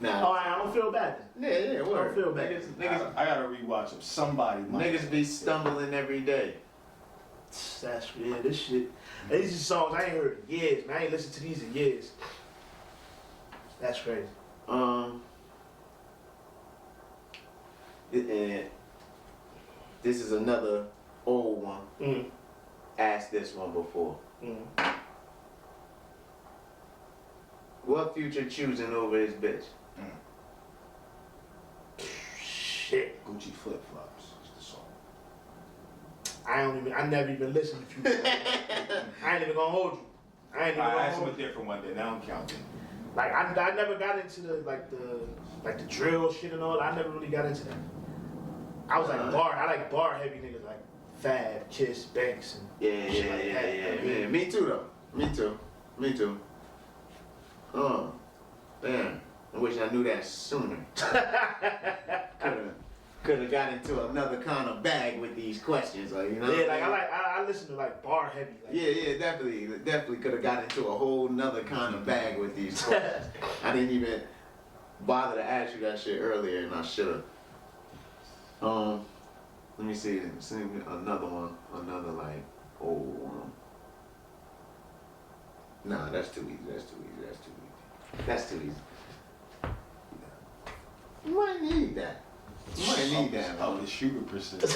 Nah. Alright, I don't feel bad. Yeah, word. I don't feel bad. Niggas, I gotta rewatch them. Somebody might. niggas be stumbling every day. That's this shit. These are songs I ain't heard in years, man. I ain't listened to these in years. That's crazy. And this is another old one. Mm. Asked this one before. Mm. What Future choosing over his bitch? Shit. Gucci flip flops is the song. I never even listened to Future. I ain't even gonna hold you. I ain't even I gonna asked him hold a you. different one then. I don't count it. Like I never got into the drill shit and all. I never really got into that. I was like I like bar heavy niggas like Fab, Kiss, Banks, and shit like that. Yeah. Me too though. Me too. Damn. I wish I knew that sooner. Could have got into another kind of bag with these questions, like, you know. Yeah, like I listen to like bar heavy. Like, Yeah, definitely could have got into a whole nother kind of bag with these questions. I didn't even bother to ask you that shit earlier, and I should have. Let me see another one, another like old one. Nah, that's too easy. That's too easy. You might need that. You might need that. Oh, the shooter percentage.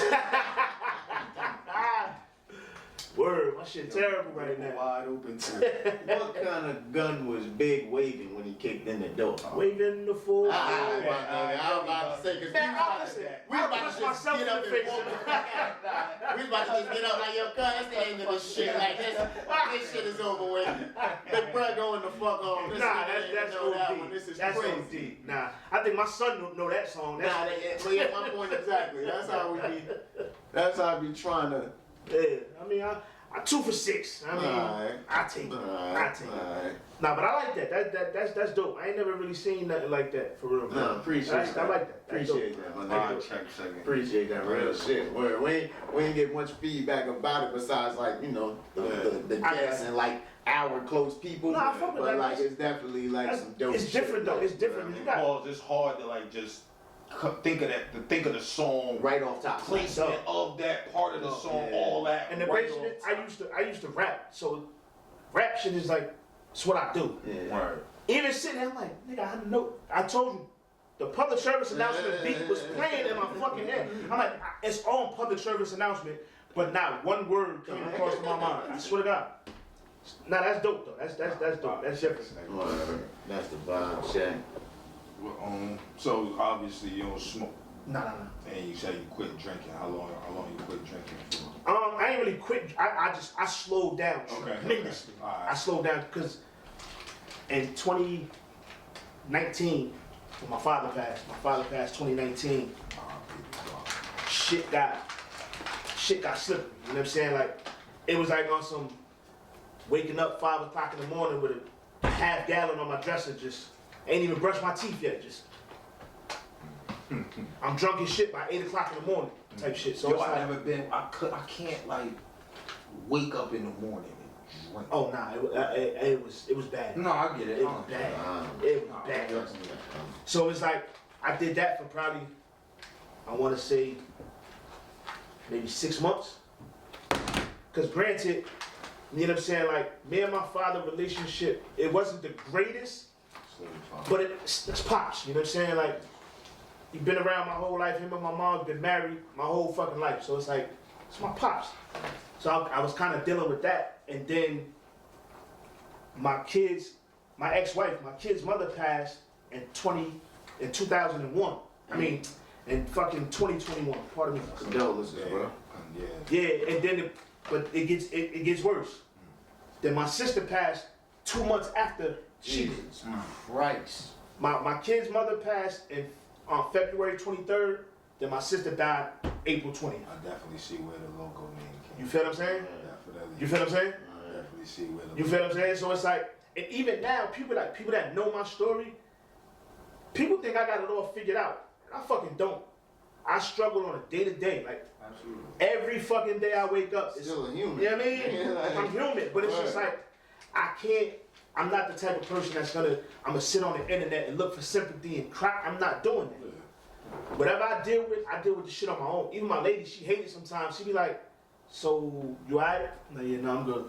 Word, my shit terrible right now. Wide open too. What kind of gun was Big waving when he kicked in the door? Waving the full. I was about to say, because Man, we I about push to just myself get in up the and face. walk. We about to just get up like, yo, cuz, that's the end of this shit. Like, this shit is over with. Big bro going the fuck on. This Nah, nigga that's ain't know that one. OD. This is That's crazy. OD. Nah, I think my son don't know that song. Nah, but yeah, my point exactly. That's how I be trying to. Yeah, I mean, I 2 for 6. I mean, Alright. I take it. I take it. Alright. Nah, but I like that. That's dope. I ain't never really seen nothing like that for real. No, appreciate I that. like that. That's Appreciate dope. that, my nigga. Check. Appreciate that real shit. We ain't get much feedback about it besides like, you know, the guests and like our close people. Nah, I fuck with but that. like it's definitely like some dope It's shit. different though. It's different. You got Pause. It's hard to like just think of the song, right off top. placement of that part of the song, all that. and the right crazy off shit, top. I used to rap, so rap shit is like it's what I do. Yeah. Right. Even sitting there, I'm like, nigga, I know. I told you, the public service announcement beat was playing in my fucking head. I'm like, it's on public service announcement, but not one word came across my mind. I swear to God. Nah, that's dope though. That's dope. That's different. Whatever. That's the vibe check. Well, so obviously you don't smoke, Nah. and you said you quit drinking. How long you quit drinking for? I ain't really quit. I slowed down tremendously. Alright. I slowed down because in 2019, when my father passed 2019, shit got slippery. You know what I'm saying? Like, it was like on some waking up 5 o'clock in the morning with a half gallon on my dresser, just ain't even brushed my teeth yet. Just I'm drunk as shit by 8 o'clock in the morning. type shit. So Yo, it's I like, never been. I can't like wake up in the morning and drink. oh nah, it was bad. No, I get it. It was bad. It was bad. So it's like I did that for probably, I want to say, maybe 6 months. Cause granted, you know what I'm saying, like me and my father relationship, it wasn't the greatest, but it's pops. You know what I'm saying, like you've been around my whole life. Him and my mom been married my whole fucking life. So it's like it's my pops. So I was kind of dealing with that, and then my ex-wife, my kid's mother passed in 2001. I mean, in fucking 2021. Pardon me. Condolences, bro. Yeah, and then it gets worse. Then my sister passed 2 months after she did. Jesus Christ. My kid's mother passed on February 23rd. Then my sister died April 20th. I definitely see where the logo name came. You feel what I'm saying? Definitely. You feel what I'm saying? I definitely see where the You feel what I'm saying? So it's like, and even now, people that know my story, people think I got it all figured out. And I fucking don't. I struggle on a day to day. Like Absolutely. every fucking day I wake up, it's, Still a human. you know what I mean? Yeah, like- I'm human, but it's just like I'm not the type of person that's I'm gonna sit on the internet and look for sympathy and cry. I'm not doing that. Whatever I deal with the shit on my own. Even my lady, she hates it sometimes. She be like, "So you alright?" I'm like, "Yeah, no, I'm good."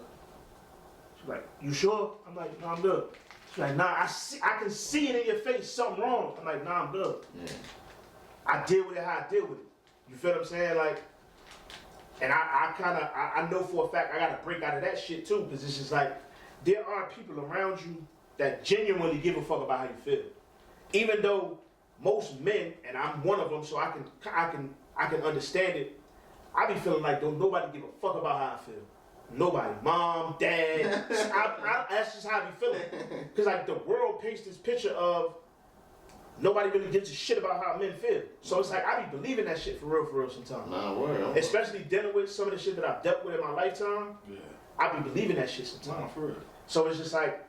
She's like, "You sure?" I'm like, "No, I'm good." She's like, "Nah, I can see it in your face, something wrong." I'm like, "Nah, I'm good." Yeah. I deal with it how I deal with it. You feel what I'm saying? Like, and I know for a fact I gotta break out of that shit too, because it's just like there are people around you that genuinely give a fuck about how you feel, even though most men, and I'm one of them, so I can understand it. I be feeling like don't nobody give a fuck about how I feel. Nobody, mom, dad. That's just how I be feeling. Cause like the world paints this picture of nobody really gives a shit about how men feel. So it's like I be believing that shit for real sometimes. Nah, word. Especially dealing with some of the shit that I've dealt with in my lifetime. Yeah. I be believing that shit Nah, sometimes. for real. So it's just like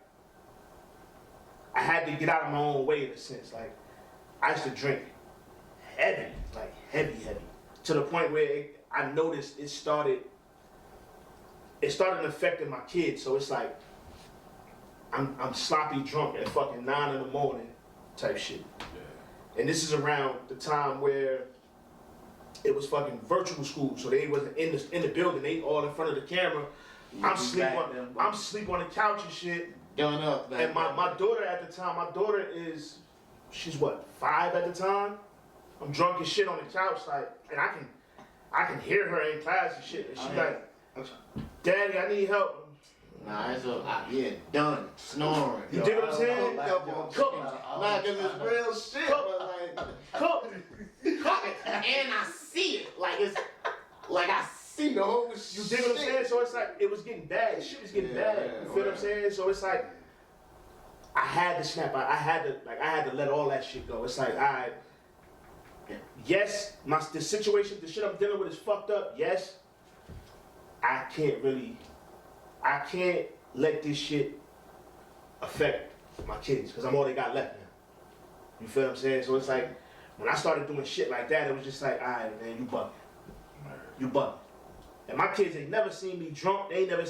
I had to get out of my own way in a sense. Like I used to drink heavy, like heavy, to the point where I noticed it started affecting my kids. So it's like I'm sloppy drunk at fucking 9 in the morning type shit. Yeah. And this is around the time where it was fucking virtual school, so they wasn't in the building. They all in front of the camera. I'm sleep on the couch and shit. Done up, man. And my daughter at the time, she's what, 5 at the time? I'm drunk as shit on the couch, like, and I can hear her in class and shit. And she's like, "Daddy, I need help." Nah, it's done. Snoring. You dig what I'm saying? Cook. Nah, cause it's real shit, but like, Cook. and I see it. Like it's, like I see the whole shit. You dig what I'm saying? So it's like, it was getting bad. Shit was getting bad. You feel what I'm saying? So it's like, I had to snap. I had to let all that shit go. It's like, yes, the situation, the shit I'm dealing with is fucked up. Yes, I can't let this shit affect my kids because I'm all they got left now. You feel what I'm saying? So it's like, when I started doing shit like that, it was just like, all right, man, you bugging. You bugging. And my kids ain't never seen me drunk. They ain't even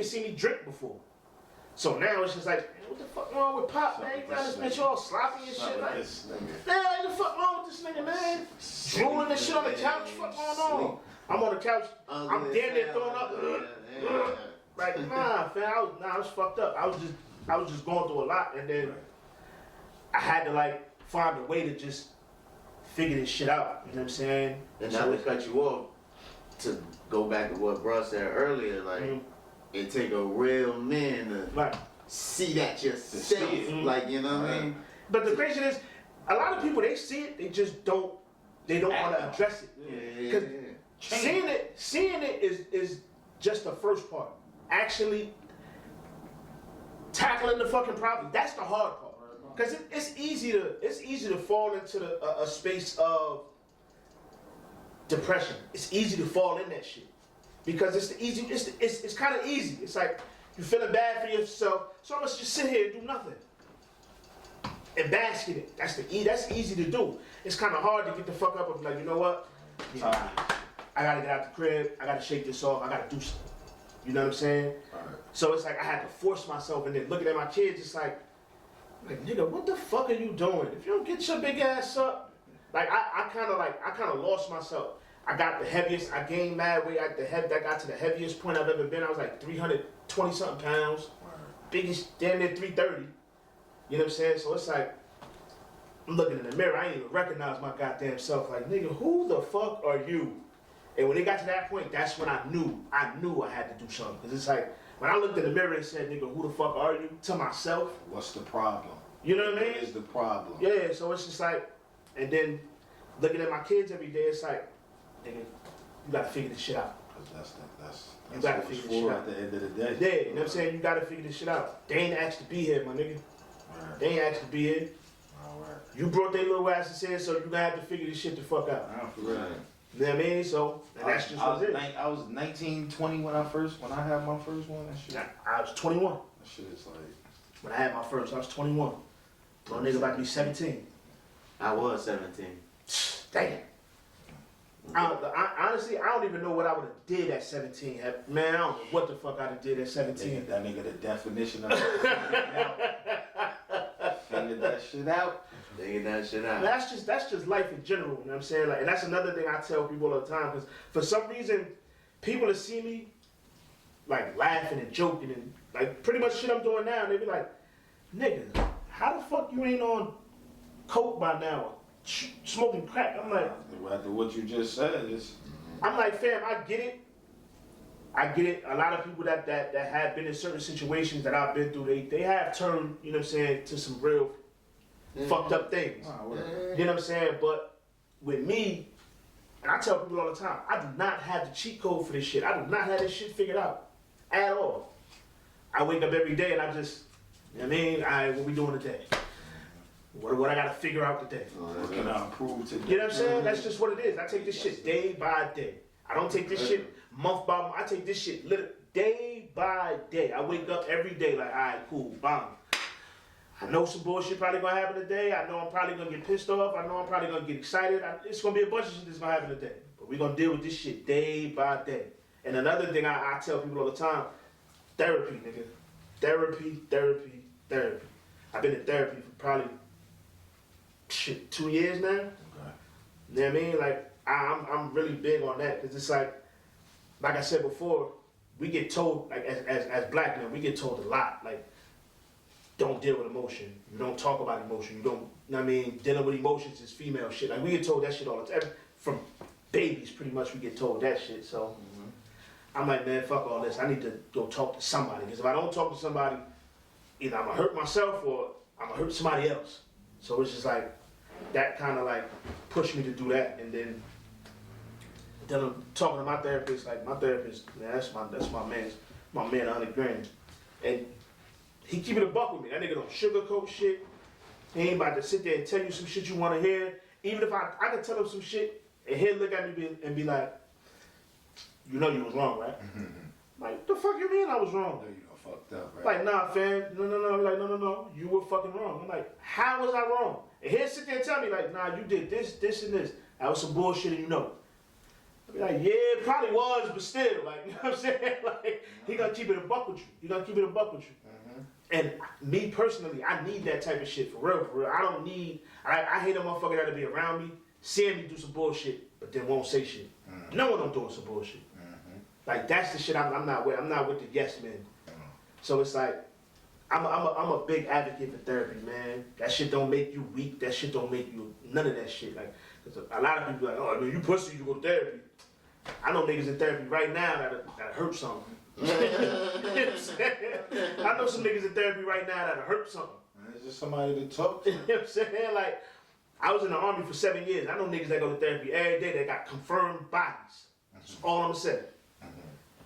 seen me drink before. So now it's just like, man, what the fuck wrong with Pop, man? You got this bitch all sloppy and shit. Like, man, what the fuck wrong with this nigga, man? Drooling and shit on the couch, what going on? I'm on the couch, I'm damn near throwing up. Like, nah, fam, I was fucked up. I was just going through a lot, and then I had to like find a way to just figure this shit out. You know what I'm saying? And not to cut you off, to go back to what bro said earlier, like it take a real man to see that yourself. Like, you know what I mean? But the crazy thing is, a lot of people, they see it, they just don't want to address it. Because seeing it is just the first part. Actually tackling the fucking problem, that's the hard part. Because it's easy to fall into a space of depression. It's easy to fall in that shit. Because it's kind of easy. It's like you're feeling bad for yourself, so I'm gonna just sit here and do nothing and bask in it. That's easy to do. It's kind of hard to get the fuck up and be like, you know what? Yeah, I gotta get out the crib, I gotta shake this off, I gotta do something. You know what I'm saying? Right. So it's like I had to force myself, and then looking at my kids, it's like nigga, what the fuck are you doing? If you don't get your big ass up, I kind of lost myself. I got the heaviest, I gained mad weight. I got to the heaviest point I've ever been. I was like 320 something pounds, biggest damn near 330. You know what I'm saying? So it's like I'm looking in the mirror, I ain't even recognize my goddamn self. Like nigga, who the fuck are you? And when it got to that point, that's when I knew I had to do something. Cause it's like when I looked in the mirror and said, nigga, who the fuck are you? To myself. What's the problem? You know what I mean? What is the problem? Yeah, so it's just like, and then looking at my kids every day, it's like, nigga, you gotta figure this shit out. That's You gotta what it's figure this shit for out. at the end of the day. Yeah, you know what I'm saying? You gotta figure this shit out. They ain't asked to be here, my nigga. Right. They ain't asked to be here. All right. You brought their little asses here, so you gonna have to figure this shit the fuck out. Right. You know what I mean? So, and that's just what it is. I was 19, 20 when I had my first one. That shit. I was 21 That shit is like. when I had my first. I was 21. Little nigga about to be 17. I was 17. Damn. Honestly, I don't even know what I would have did at 17. Man, I don't know what the fuck I'd have did at 17. That nigga the definition of figured that shit out. Figure that shit out. That's just life in general, you know what I'm saying? Like, and that's another thing I tell people all the time, because for some reason, people that see me, like, laughing and joking and, like, pretty much shit I'm doing now, they be like, nigga, how the fuck you ain't on coke by now? Smoking crack? I'm like... After what you just said, I'm like, fam, I get it. A lot of people that have been in certain situations that I've been through, they have turned, you know what I'm saying, to some real fucked up things. You know what I'm saying? But with me, and I tell people all the time, I do not have the cheat code for this shit. I do not have this shit figured out at all. I wake up every day and I just, you know what I mean? All right, what we doing today? What I gotta figure out today? what can I improve today? You know what I'm saying? That's just what it is. I take this shit day by day. I don't take this shit month by month. I take this shit literally day by day. I wake up every day like, all right, cool, bomb. I know some bullshit probably gonna happen today. I know I'm probably gonna get pissed off. I know I'm probably gonna get excited. It's gonna be a bunch of shit that's gonna happen today. But we're gonna deal with this shit day by day. And another thing I tell people all the time, therapy, nigga. Therapy. I've been in therapy for probably 2 years now. Okay. You know what I mean? Like, I'm really big on that, because it's like I said before, we get told, like, as black men, we get told a lot, like, don't deal with emotion. You don't talk about emotion. You don't, you know what I mean? Dealing with emotions is female shit. Like, we get told that shit all the time. From babies, pretty much, we get told that shit. So, I'm like, man, fuck all this. I need to go talk to somebody, because if I don't talk to somebody, either I'm gonna hurt myself or I'm gonna hurt somebody else. So it's just like, that kind of like pushed me to do that. And then I'm talking to my therapist, like my therapist, man, that's my man, 100 grand. And he keep it a buck with me. That nigga don't sugarcoat shit. He ain't about to sit there and tell you some shit you want to hear. Even if I can tell him some shit and he'll look at me and be like, you know you was wrong, right? Like, the fuck you mean I was wrong? You know, fucked up, right? Like, nah, fam, no. Like, no, you were fucking wrong. I'm like, how was I wrong? And he'll sit there and tell me, like, nah, you did this, and this. That was some bullshit, and you know. I'll be like, yeah, it probably was, but still, like, you know what I'm saying? Like, he gonna keep it a buck with you. And me personally, I need that type of shit, for real. I don't need, I hate a motherfucker that'll be around me, seeing me do some bullshit, but then won't say shit. No one I'm doing some bullshit. Like, that's the shit I'm not with. I'm not with the yes men. So it's like, I'm a big advocate for therapy, man. That shit don't make you weak. That shit don't make you none of that shit. Like, 'cause a lot of people are like, oh, I mean, you pussy, you go to therapy. I know niggas in therapy right now that hurt something. You know what I'm saying? I know some niggas in therapy right now that hurt something. It's just somebody to talk to. You know what I'm saying? Like, I was in the Army for 7 years. I know niggas that go to therapy every day that got confirmed bodies. That's all I'm gonna say.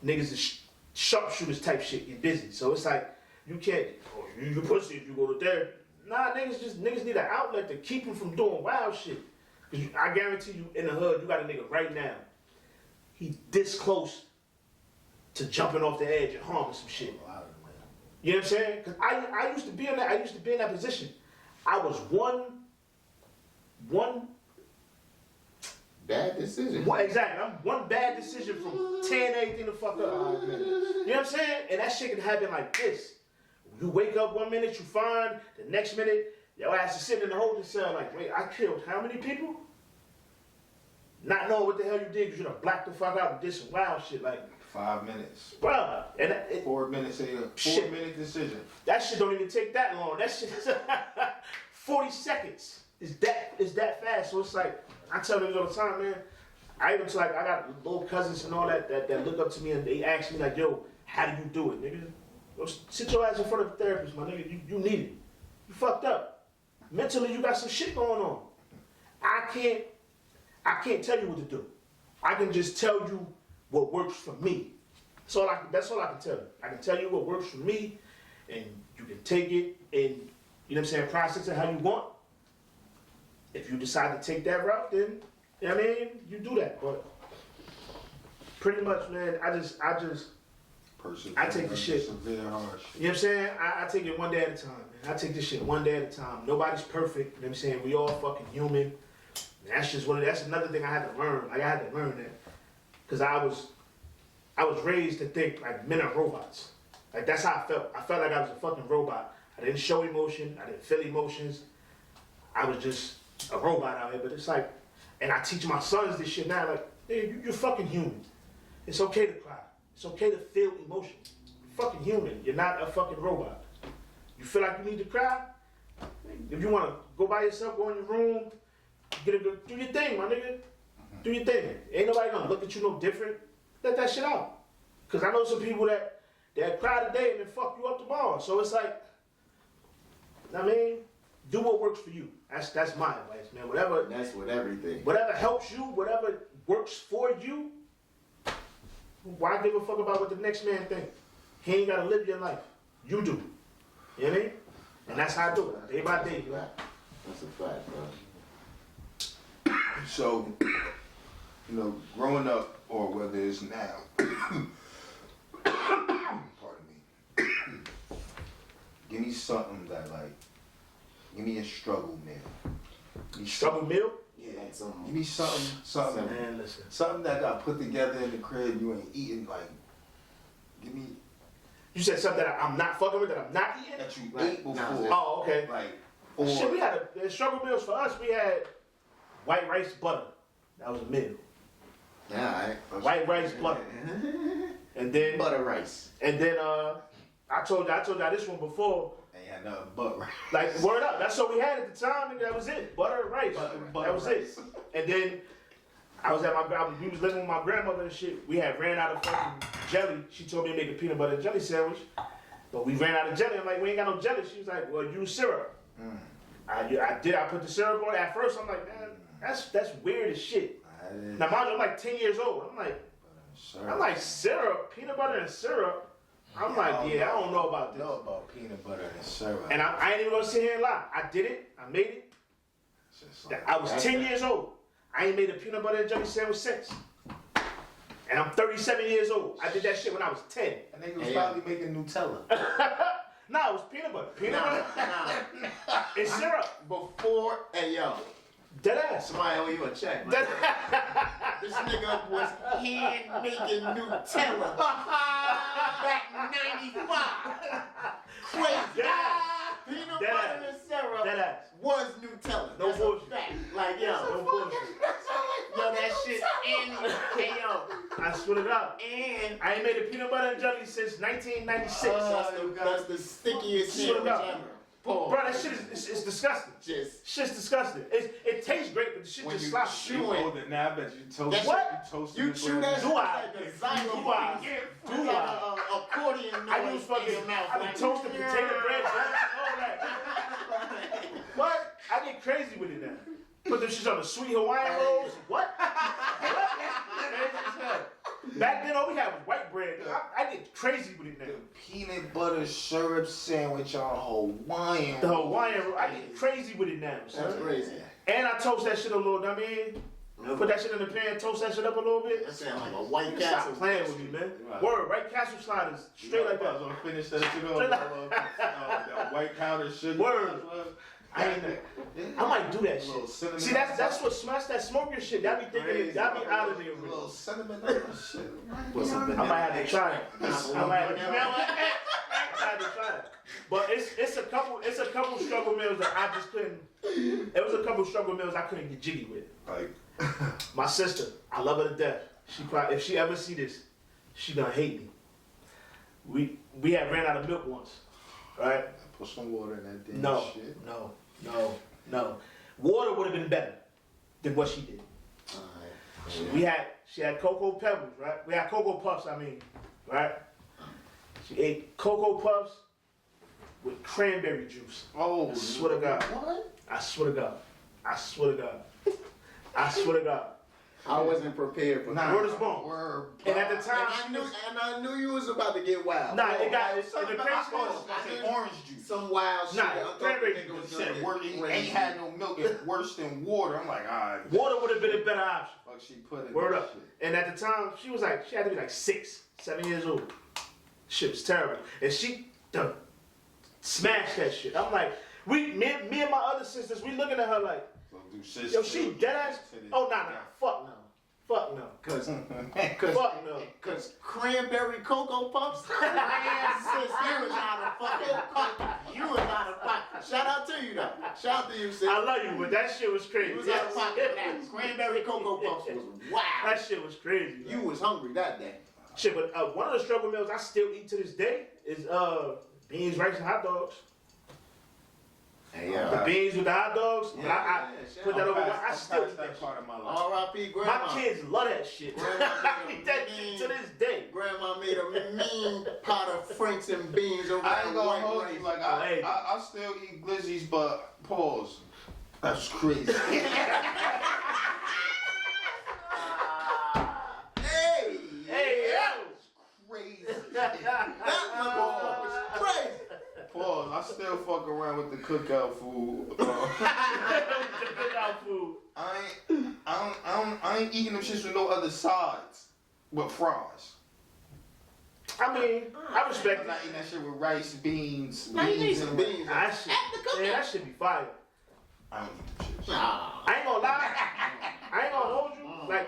Niggas is sharpshooters type shit, get busy. So it's like, you can't, oh, you pussy if you go to therapy. Nah, niggas need an outlet to keep them from doing wild shit. Cause I guarantee you, in the hood, you got a nigga right now. He this close to jumping off the edge and harming some shit. You know what I'm saying? Cause I used to be in that. I used to be in that position. I was one Bad decision. Exactly. I'm one bad decision from tearing everything the fuck up. You know what I'm saying? And that shit can happen like this. You wake up 1 minute, you fine. The next minute, your ass is sitting in the holding cell like, wait, I killed how many people? Not knowing what the hell you did because you done blacked the fuck out and did some wild shit. Like, 5 minutes. bruh. And 4 minutes a 4-minute decision. that shit don't even take that long. That shit is 40 seconds. It's that fast. So it's like, I tell them all the time, man. I even like, I got little cousins and all that look up to me and they ask me like, yo, how do you do it, nigga? Go sit your ass in front of a therapist, my nigga. You need it. You fucked up. Mentally, you got some shit going on. I can't tell you what to do. I can just tell you what works for me. That's all I can tell you. I can tell you what works for me, and you can take it and, you know what I'm saying, process it how you want. If you decide to take that route, then, you know what I mean, you do that. But pretty much, man, I take the shit. Severe harsh. You know what I'm saying? I take it one day at a time, man. I take this shit one day at a time. Nobody's perfect. You know what I'm saying? We all fucking human. And that's just that's another thing I had to learn. Like, I had to learn that. Because I was raised to think like men are robots. Like, that's how I felt. I felt like I was a fucking robot. I didn't show emotion. I didn't feel emotions. I was just a robot out here. But it's like, and I teach my sons this shit now. Like, hey, you're fucking human. It's okay to cry. It's okay to feel emotion. You're fucking human. You're not a fucking robot. You feel like you need to cry? If you want to go by yourself, go in your room, do your thing, my nigga. Do your thing. Ain't nobody gonna look at you no different. Let that shit out. Cause I know some people that cry today and then fuck you up tomorrow. So it's like, I mean, do what works for you. That's my advice, man. Whatever. That's with everything. Whatever helps you, whatever works for you. Why give a fuck about what the next man thinks? He ain't gotta live your life. You do. You know what I mean? And that's how I do it, day by day. You know? That's a fact, bro. So, you know, growing up, or whether it's now, pardon me, give me something that, like, give me a struggle meal. Struggle meal? Yeah, Something. give me something, Man, listen. something that got put together in the crib you ain't eating, like, give me, You said something that I'm not fucking with, that I'm not eating? that you Like, ate before. nah, Oh, okay. Like, Shit, or, we had struggle meals for us. We had white rice butter. That was a meal. Yeah, White rice butter. And then butter rice. And then I told y'all this one before. ain't had nothing but rice. Like, word up, that's what we had at the time, and that was it. Butter and rice. Butter That was rice. it. And then we was living with my grandmother and shit. We had ran out of fucking jelly. She told me to make a peanut butter and jelly sandwich. But we ran out of jelly. I'm like, we ain't got no jelly. She was like, well, use syrup. I put the syrup on it. At first, I'm like, man, that's weird as shit. Now, mind you, I'm like 10 years old. I'm like, syrup, peanut butter and syrup. I'm like, I don't know about this. know about peanut butter and syrup. And I ain't even gonna sit here and lie. I did it. I made it. I was 10 years old. I ain't made a peanut butter and jelly sandwich since. And I'm 37 years old. I did that shit when I was 10. And nigga was probably making Nutella. Nah, it was peanut butter. Peanut butter and syrup. Before, hey yo, Dead ass. somebody owe you a check, man. This nigga was hand making Nutella back in '95. Crazy. Dead ass. Peanut Dead butter ass. and syrup Dead ass. was Nutella. No That's a bullshit. fact. Like yo, No bullshit. yo, that shit. And hey yo, I swear to God. and I ain't made a peanut butter and jelly since 1996. that's the stickiest Swear to sandwich God. ever. Pause. Bro, that shit is disgusting. Just Shit's disgusting. It tastes great, but the shit When just you sloppy. chew You it. hold it now, I bet you toast That's it. what? You toast you it. chew that shit Do I? like a xylophone. Do I? It's Do like I? a accordion noise I use fucking, in your mouth. I be toasting potato bread, all that. What? I get crazy with it now. Put them shits on the sweet Hawaiian rolls. What? What? Crazy as hell. Back then, all we had was white bread. I get crazy with it now. The peanut butter syrup sandwich on Hawaiian. The Hawaiian roll, I get crazy with it now. That's Son. crazy. And I toast that shit a little, I mean, put that shit in the pan, toast that shit up a little bit. That sound like a White Stop Castle. playing with me, man. Right. Word, right? Castle sliders, straight like I was that. gonna finish that shit off. Straight like- That white powder sugar. Word. I might do that shit. Cinnamon. See, that's what smash that smoking shit. Y'all be thinking y'all be out of there A with little it. cinnamon on that shit. I might have to try it. I might have to try it. But it's a couple struggle meals that I just couldn't. It was a couple struggle meals I couldn't get jiggy with. Like, My sister, I love her to death. She probably, if she ever see this, she gonna hate me. We had ran out of milk once, right? put some water in that damn No, shit. no. Water would have been better than what she did. She had Cocoa Pebbles, right? We had Cocoa Puffs, right? She ate Cocoa Puffs with cranberry juice. Oh, I swear to God. What? I swear to God. I wasn't prepared for that. Word is born. Word, And at the time, And I knew you was about to get wild. nah, it got I the thought it crazy was gonna say orange juice. Some wild shit. Nah, I thought cranberry the nigga was He gonna said get word, crazy. ain't had no milk, it's worse than water. I'm like, alright. water would have been a better option. Fuck, she put in Word that up. shit. And at the time, she had to be like 6, 7 years old. Shit was terrible. And she done smashed that shit. I'm like, me and my other sisters, we looking at her like, So do shit yo, still, she dead ass. Oh, nah, fuck no. Cause Fuck no. Cause cranberry Cocoa Puffs, man, sis, you was out of fucking You was out of pocket. Shout out to you though. Shout out to you, sis. I love you, but that shit was crazy. You was out of pocket. That cranberry Cocoa Puffs was wild. That shit was crazy. You was hungry that day. Shit, but one of the struggle meals I still eat to this day is beans, rice, and hot dogs. Hey, The beans with the hot dogs, but I put that over. I still eat that that shit. part of my life. R.I.P. Grandma. My kids love that shit. Grandma I eat that shit to this day. Grandma made a mean pot of Franks and beans over I ain't gonna white hold rice. you, like, Hey. I still eat glizzies, but pause. That's crazy. Hey, yo. Crazy. that motherfucker was crazy. Pause. I still fuck around with the cookout food. Cookout food. I ain't eating them shits with no other sides, but fries. I mean, I respect I'm it. not eating that shit with rice, beans, Now you need beans, some and beans. That shit, yeah, that shit be fire. I don't eat them shits. Nah. I ain't gonna lie. I ain't gonna hold you. Like,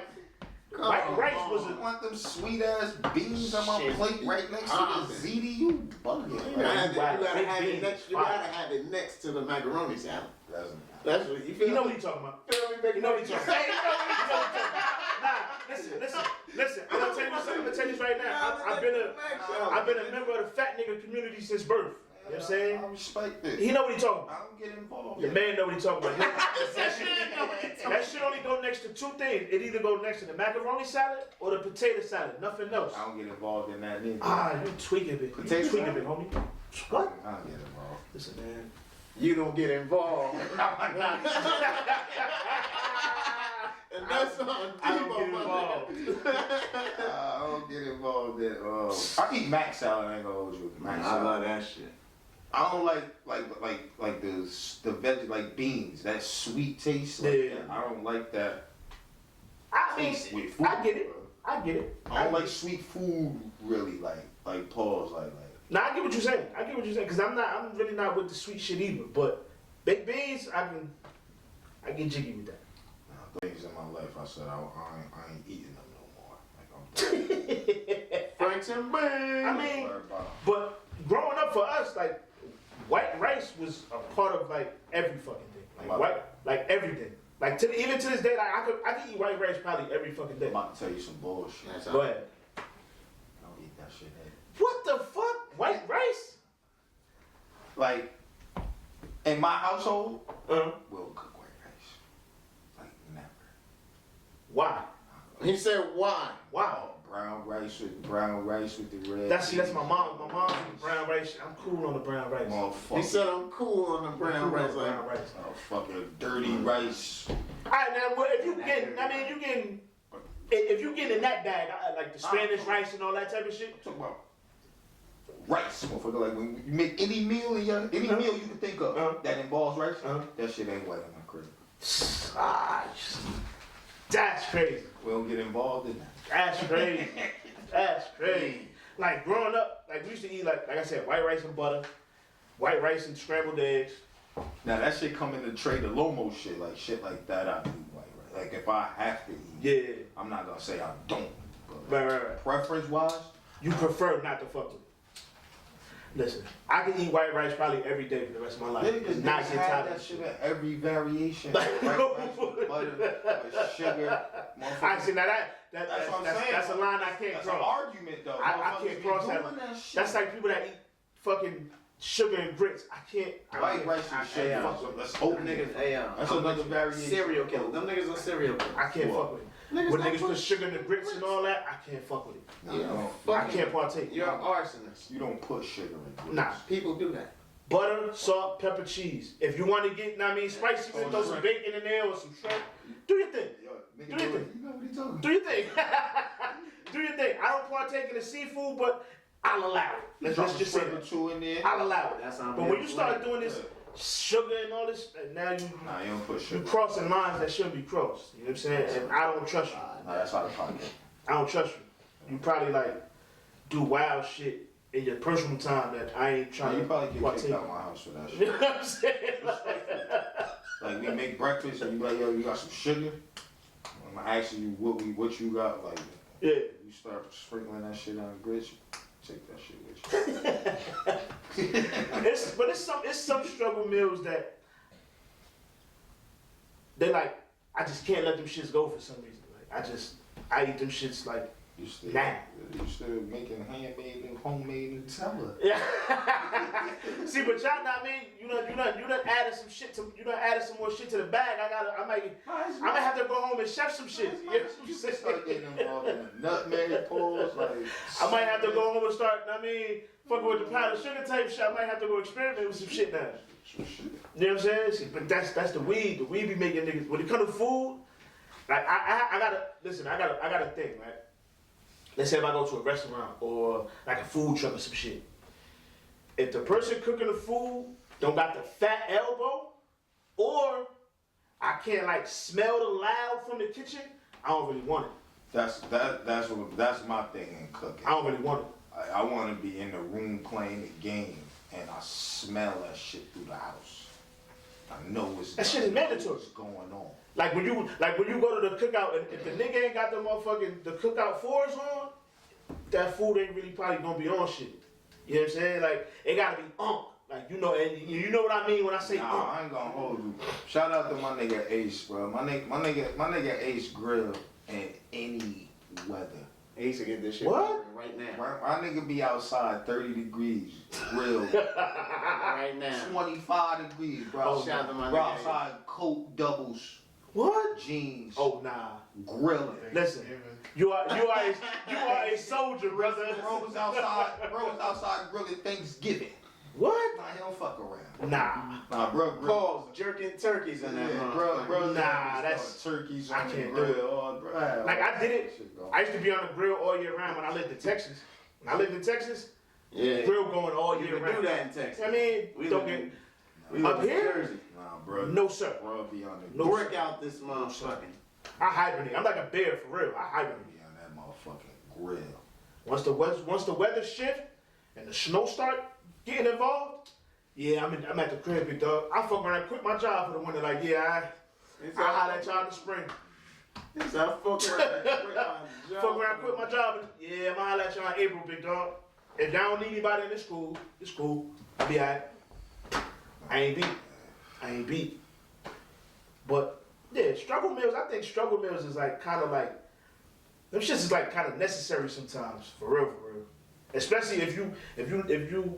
white rice was I a. want them sweet ass beans on my Shit. plate right next to the ziti. You bugging. You gotta Big have it beans, next. You fire. gotta have it next to the macaroni salad. That's That's what you feel. You know what he talking about. Feel me, baby? You know what he talking about. Hey, you know what he talking about. Nah, listen. I'm gonna tell you something. I'm gonna tell you this right now. I've been a member of the fat nigga community since birth. You know what I'm saying? I respect it. He know what he talking about. I don't get involved. The man know what he talking about. That shit only go next to two things. It either go next to the macaroni salad or the potato salad. Nothing else. I don't get involved in that neither. Ah, you tweaking it. You Potato tweaking salad? it, homie. What? I don't get involved. Listen, man. You don't get involved. And that's on I don't get involved. I don't get involved in. I eat mac salad. I ain't gonna hold you with mac I salad. love that shit. I don't like the veg like beans. That sweet taste. Like Yeah. that. I don't like that I mean, taste with food. I get it. bro. I get it. I don't like sweet food really. Like pause. Like. Nah, I get what you're saying. Cause I'm really not with the sweet shit either. But baked beans, I get jiggy with that. Things in my life, I said I ain't eating them no more. Like I'm done. Franks and beans. I mean, Worry about 'em. but growing up for us, like white rice was a part of like every fucking thing. Like everything. Like even to this day, like I could eat white rice probably every fucking day. I'm about to tell you some bullshit. That's Go ahead. I don't eat that shit. Hey. What the fuck? White rice? Like in my household, Uh-huh. we'll cook white rice. Like never. Why? He said why? Wow. Brown rice with the red. That's my mom. My mom's brown rice. I'm cool on the brown rice. Motherfucker. He said I'm cool on the brown rice. Like, Brown rice. Oh, fucking dirty rice. All right, now well, if you getting in that bag, like the Spanish rice and all that type of shit. I'm talking about rice, motherfucker. Like when you make any meal meal you can think of that involves rice, that shit ain't white in my crib. That's crazy. We don't get involved in that. That's crazy. That's crazy. Like growing up, like we used to eat like I said, white rice and butter, white rice and scrambled eggs, Now that shit come in the tray, the Lomo shit like that. I do white rice. Like if I have to eat, Yeah. I'm not gonna say I don't. But Right. preference wise, You prefer not to fuck with it. Listen, I can eat white rice probably every day for the rest of my life. niggas and not niggas get had tired that of shit shit. in every variation. White rice with butter, with sugar. Actually, now That's what I'm saying. that's a line I can't That's cross. an argument though. I Motherfuckers can't be cross that doing line. shit. That's like people that eat fucking sugar and grits. I can't. White rice I and can't sugar. fuck So with it. let's Them open niggas, it. hey, That's another variation. serial killers. Them niggas are serial killers. I can't What? fuck with it. Niggas When don't niggas put sugar in the grits and all that, I can't fuck with it. You don't, I can't partake. You're an arsonist. you don't put sugar in grits. Nah. People do that. Butter, salt, pepper, cheese. If you want to get, spicy, Oh, throw some shrimp. bacon in there or some shrimp. Do your thing. Yo, nigga, Do your thing. you know what he talking Do your thing. Do your thing. I don't partake in the seafood, but I'll allow it. Let's just say that. two in there. I'll allow it. That's how I'm But when you here. start doing this sugar and all this, now Nah, you don't put you sugar. crossing lines that shouldn't be crossed. You know what I'm saying? And I don't trust you. Nah, that's out of pocket. I don't trust you. You probably like do wild shit in your personal time that I ain't Nah, trying you to probably get partake. kicked out of my house for that You shit. know what I'm saying? Like we make breakfast and you like, yo, you got some sugar? I'm asking you what you got. Like Yeah. you start sprinkling that shit on grits, take that shit with you. It's some struggle meals that they like. I just can't let them shits go for some reason. Like I eat them shits like You still, Nah. you still making handmade and homemade Nutella. yeah. See, but y'all not me. You done added some shit to. You done added some more shit to the bag. I might have to go home and chef some shit. You know what I'm You saying? start getting involved in the nutmeg pulls, like I might have to go home and start. Fucking with the powdered sugar type shit. I might have to go experiment with some shit now. some shit. You know what I'm saying? See, but that's the weed. The weed be making niggas. When it comes to food, like I gotta listen. I gotta think, right? Let's say if I go to a restaurant or like a food truck or some shit. If the person cooking the food don't got the fat elbow, or I can't like smell the loud from the kitchen, I don't really want it. That's my thing in cooking. I don't really want it. I want to be in the room playing the game and I smell that shit through the house. I know That shit is mandatory. What's going on? Like when you go to the cookout, and if the nigga ain't got the motherfucking the cookout fours on, that food ain't really probably gonna be on shit. You know what I'm saying? Like it gotta be like you know, and you know what I mean when I say Nah, I ain't gonna hold you. Shout out to my nigga Ace, bro. My nigga Ace grill in any weather. Ace to get this shit What? right now. My nigga be outside 30 degrees, grill. Right now. 25 degrees, bro. Oh, shout out to my Bro, nigga outside coat doubles, What? jeans, Oh nah. grilling. Listen, you are a soldier, brother. Bro was outside grilling Thanksgiving. What? Nah, he don't fuck around. Nah. Bro, Pause. Jerking turkeys in that Yeah, motherfucker. bro, Nah, that's- turkeys I on the can't grill. do it. Oh, bro. Like I did it. Shit go. I used to be on the grill all year round when I lived in Texas. When I lived in Texas, Yeah. grill going all You year can round. do that in Texas. I mean, We don't live get We Up live in here? Jersey. Nah, bro. no sir. Bro, be on the No, Brick out this motherfucking. I hibernate. I'm like a bear for real. I hibernate. be on that motherfucking grill. Once the weather shift and the snow start getting involved, yeah, I'm at the crib, big dog. I fuck around, quit my job for the winter. Like, yeah, I holler at y'all in the spring. It's a fuck around. Fuck around, quit my job. Yeah, I'ma holler at y'all in April, big dog. If y'all don't need anybody in this school, it's cool. I'll be alright. I ain't beat. But yeah, struggle meals. I think struggle meals is like kind of like them shits is like kind of necessary sometimes, for real. Especially if you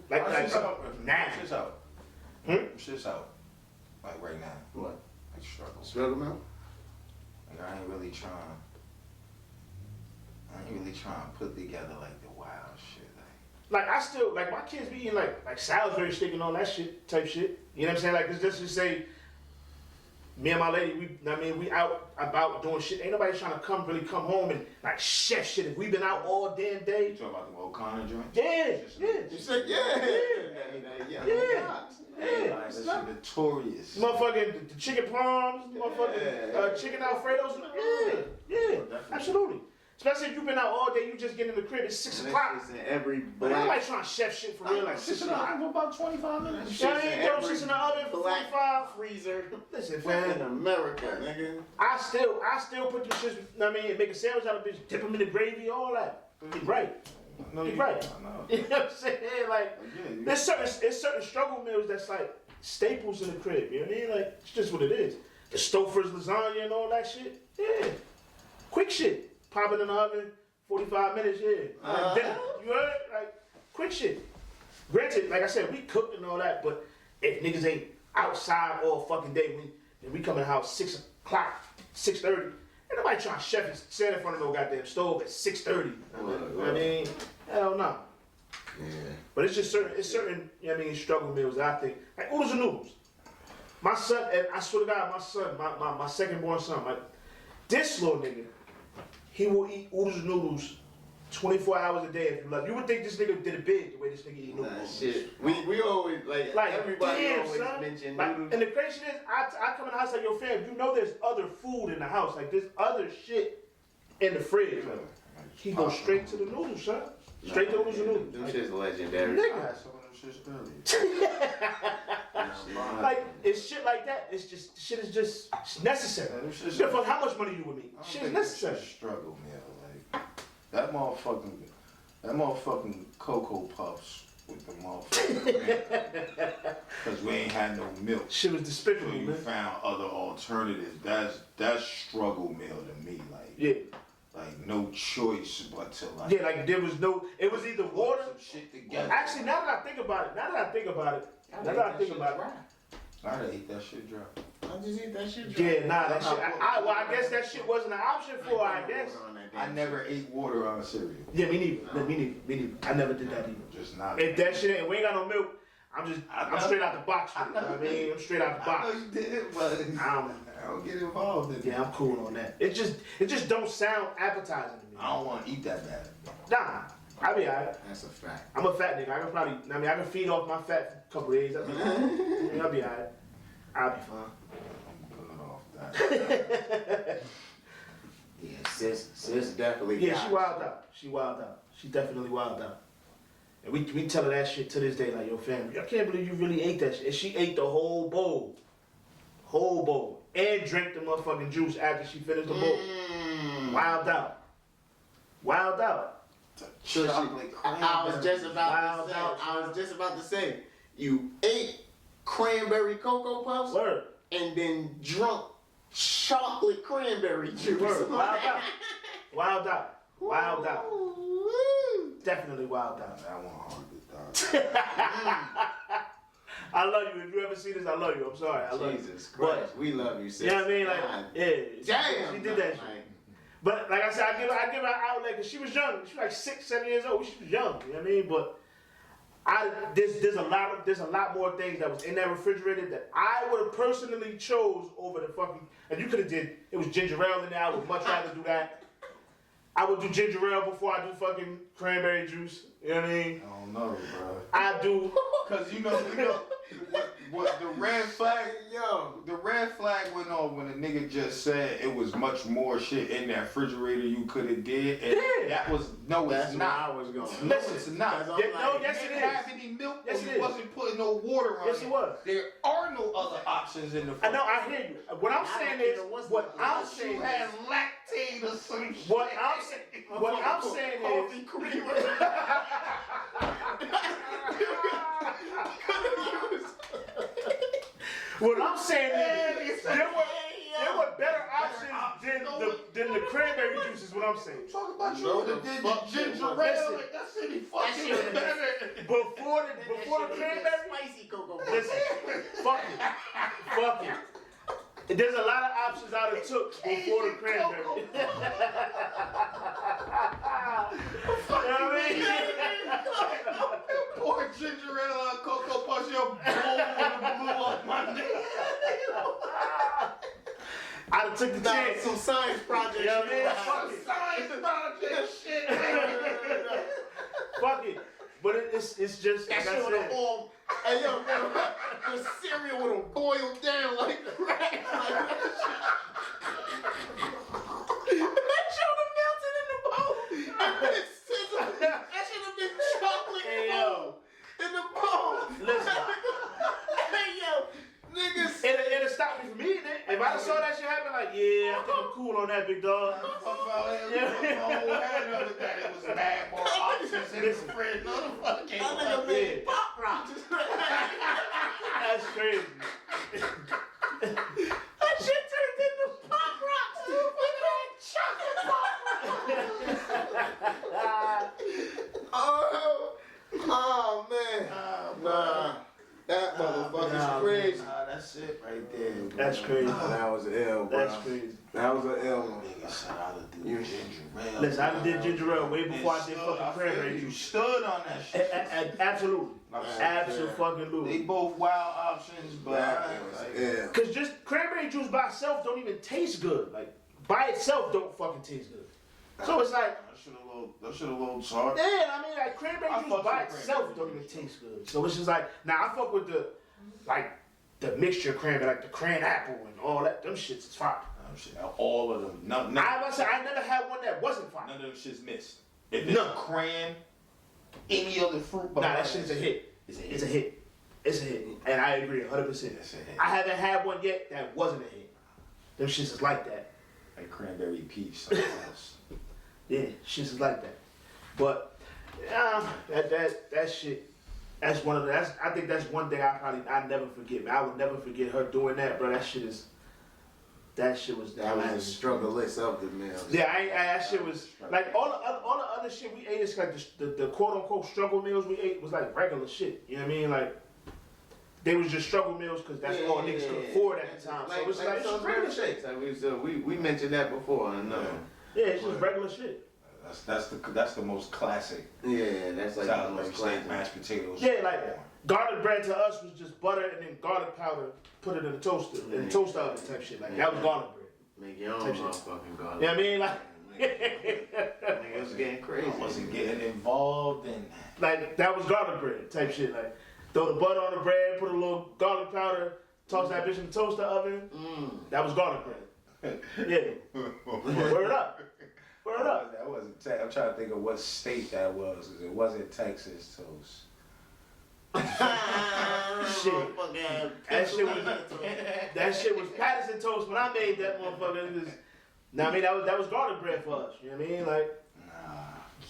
like Shit's out. now. Shit's out. Hmm? Shit's out. Like right now. What? Like struggle. Struggle now? Like I ain't really trying to put together like the wild shit. Like I still like my kids be eating like Salisbury steak and all that shit type shit. You know what I'm saying? Like let's just say me and my lady, we out about doing shit. Ain't nobody trying to really come home and like chef shit. If we been out all damn You day, talking about the O'Connor joint? yeah. You said yeah. Yeah. Like, that shit notorious. Motherfucking the chicken prawns, motherfucking chicken alfredos. Yeah, Definitely. absolutely. Especially if you've been out all day, you just get in the crib, it's 6 o'clock. It's in every Like, black. nobody trying to chef shit for real like 6 o'clock. for about 25 minutes. You know what I mean? Throw shit in the oven for black 45. freezer. Listen, In fam. America, nigga. I still put them shits, you know what I mean, make a sandwich out of bitch, dip them in the gravy, all that. He right. No, He you right. I know. You know what I'm saying? Like, Yeah, there's certain struggle meals that's like staples in the crib, you know what I mean? Like, it's just what it is. The Stouffer's lasagna and all that shit, yeah. Quick shit. Pop it in the oven, 45 minutes, yeah. Like dinner. You heard? Like, quick shit. Granted, like I said, we cooked and all that, but if niggas ain't outside all fucking day, we come in the house 6 o'clock, 6:30. Ain't nobody trying to chef and stand in front of no goddamn stove at 6:30. You know what I mean? Hell no. Yeah. But it's just certain, you know what I mean, struggle meals that I think, like oodles and noodles. My son, and I swear to God, my son, my second born son, this little nigga, he will eat oodles and noodles 24 hours a day if you love. You would think this nigga did it big the way this nigga eat noodles. Nah, shit. We always, like everybody damn, always son. mention Like, noodles. and the crazy shit is, I come in the house like, yo, fam, you know there's other food in the house. Like, there's other shit in the fridge. Like, he goes straight to the noodles, son. Straight to oodles and noodles. Them shit's legendary. I Nigga. had some of them shits earlier. Like, it's shit like that. It's just, shit is just it's necessary. Give a fuck how much money you with me. Shit is necessary. Struggle meal, like that motherfucking Cocoa Puffs with the motherfucking because we ain't had no milk. Shit was So despicable, you man. found other alternatives. That's struggle meal to me. Like Yeah. like no choice but to like Yeah, like there was no, it was either water. some shit together. Actually, now that I think about it, I'd eat that shit dry. I just eat that shit dry. yeah, nah, that shit, I guess that shit wasn't an option for her, I guess. I never ate water on cereal. Yeah, me neither. No, me neither. I never did that either. Just not. If that shit ain't, we ain't got no milk, I'm straight out the box with it. You know what I mean? I'm straight out the I box. know you did, but I don't get involved in it. Yeah, I'm cool on that. It just don't sound appetizing to me. I don't want to eat that bad. Nah, I be alright. That's a fact. I'm a fat nigga. I can probably, I mean, I can feed off my fat for a couple days. I'll be alright. I'll be fine. I'm putting off that. Yeah, sis definitely. Yeah, got she it. wild out. She wild out. She definitely wild out. And we tell her that shit to this day, like, yo, family, I can't believe you really ate that shit. And she ate the whole bowl. Whole bowl. And drank the motherfucking juice after she finished the bowl. Wild out. Wild out. So I was just about Wild to say. out, I was just about to say. You ate cranberry Cocoa Puffs Word. and then drunk chocolate cranberry juice. Word. Wild out. Wild out. Wild out. Woo. Definitely wild out. That one hard, dog. I love you. If you ever see this, I love you. I'm sorry. I love you. Jesus Christ, we love you, sis. You know what I mean? Like, God yeah. damn. She did that shit. Like, But like I said, I give her an outlet because she was young. She was like 6, 7 years old. She was young. You know what I mean? But there's a lot more things that was in that refrigerator that I would have personally chose over the fucking. And you could have did. It was ginger ale in there. I would much rather do that. I would do ginger ale before I do fucking cranberry juice. You know what I mean? I don't know, bro. I do. Cause you know what the red flag, the red flag went on when a nigga just said it was much more shit in that refrigerator you could have did. And Yeah. that was no, that's it's where not. I was going. No, it's not. That's Yeah, no, yes, You it didn't is. have any milk. Yes, or it you is. wasn't putting no water on Yes, it was. There are no other options in the. I know. I hear you. What I'm saying is, what I'm You saying had is, lactate or some shit. what I'm saying is, what I'm saying is, there were better options than the cranberry juice. Is what I'm saying. Talk about you No, that the did fuck the ginger shit was- ale. Like that shit be fucking shit was- better. Before the cranberry, spicy Cocoa listen, fuck it. There's a lot of options I done took before the cranberry. You know what I mean? Pour ginger ale on Cocoa Puffs, your bowl blew up my nigga. I done took the That chance. was some science project. You know what I mean? shit. Fuck it. Science project shit. Fuck it. But it's just That like I shit would have said. all. Hey yo, man, the cereal would have boiled down like crack. That shit would have melted in the on that, big dog. It was mad more options in the fridge. No, the fuck ain't That nigga made Yeah. pop rocks. That's crazy. That shit turned into pop rocks. Look at that chocolate pop rocks. Oh man. Nah. That motherfucker's crazy. Nah, that's it right there. Bro. That's crazy. Nah, that was ill, bro. That's crazy. That was an ill one. Nigga said I'd do You- ginger ale. Listen, I done did ginger ale way before I did fucking feel cranberry you juice. stood on that shit. Absolutely. They Absolutely. both wild options, but Yeah. Cause just cranberry juice by itself don't even taste good. Like by itself don't fucking taste good. So it's like, that shit a little tart. yeah, I mean like cranberry I juice fuck by with itself cranberry don't even juice. taste good. So it's just like, now I fuck with the mixture cranberry, like the cran apple and all that. Them shits is fire. All of them. None I must say I never had one that wasn't fire. of them shits missed. If it's No. cran, any other fruit, Nah, that shit's a hit. It's a It's a hit. It's a hit. And I agree 100%. It's a hit. I haven't had one yet that wasn't a hit. Them shits is like that. Like cranberry peach, something else. Yeah, shits is like that. But that shit, that's one of the, I think that's one thing I never forget. Man. I would never forget her doing that, bro. That shit was That was a struggle list of the meals. Yeah, that shit was like all the other shit we ate is like the quote unquote struggle meals we ate was like regular shit. You know what I mean? Like they was just struggle meals because that's all niggas could afford at the time. So it was like it's just regular shit. Like we mentioned that before. I know. Yeah, it's just regular shit. That's the most classic. Yeah, that's like the Salisbury most steak, classic. mashed potatoes. Yeah, like garlic bread to us was just butter and then garlic powder, put it in the toaster, in the toaster oven type shit. Like that was garlic bread. Make your own Type shit. motherfucking garlic. You know what I mean? Like Niggas getting crazy. I wasn't getting involved in like that was garlic bread type shit. Like throw the butter on the bread, put a little garlic powder, toss that bitch in the toaster oven. That was garlic bread. Yeah. Word up. Word up. That wasn't. I'm trying to think of what state that was. 'Cause it wasn't Texas toast. Shit. That shit was Patterson toast when I made that motherfucker. It was, now I mean that was garlic bread for us. You know what I mean? Like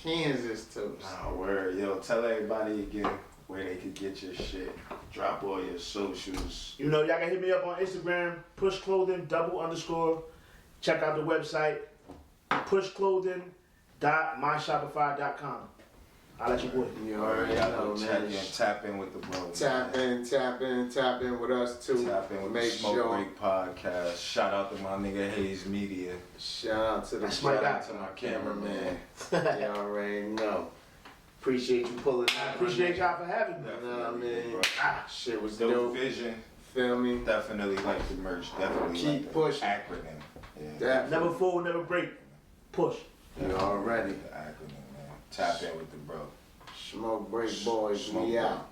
Kansas toast. Nah, word. Yo, tell everybody again where they can get your shit. Drop all your socials. you know, y'all can hit me up on Instagram, pushclothing _. Check out the website, pushclothing.myshopify.com. I'll let you boy. You already know, man. Tap in with the bro. Tap in with us too. Tap in with Make the Smoke sure. Break Podcast. Shout out to my nigga Hayes Media. Shout out to That's my guy. to my cameraman. You already know. Appreciate you pulling I out. appreciate y'all for having me. You know what I mean? Bro. Shit was Dope dope. vision. Feel me? Definitely like the merch. Definitely Keep like the pushing. acronym. Yeah. Definitely. Never fold, never break. Push. You already. The acronym, man. Tap in with the bro. Smoke break boys. Smoke We Break. out.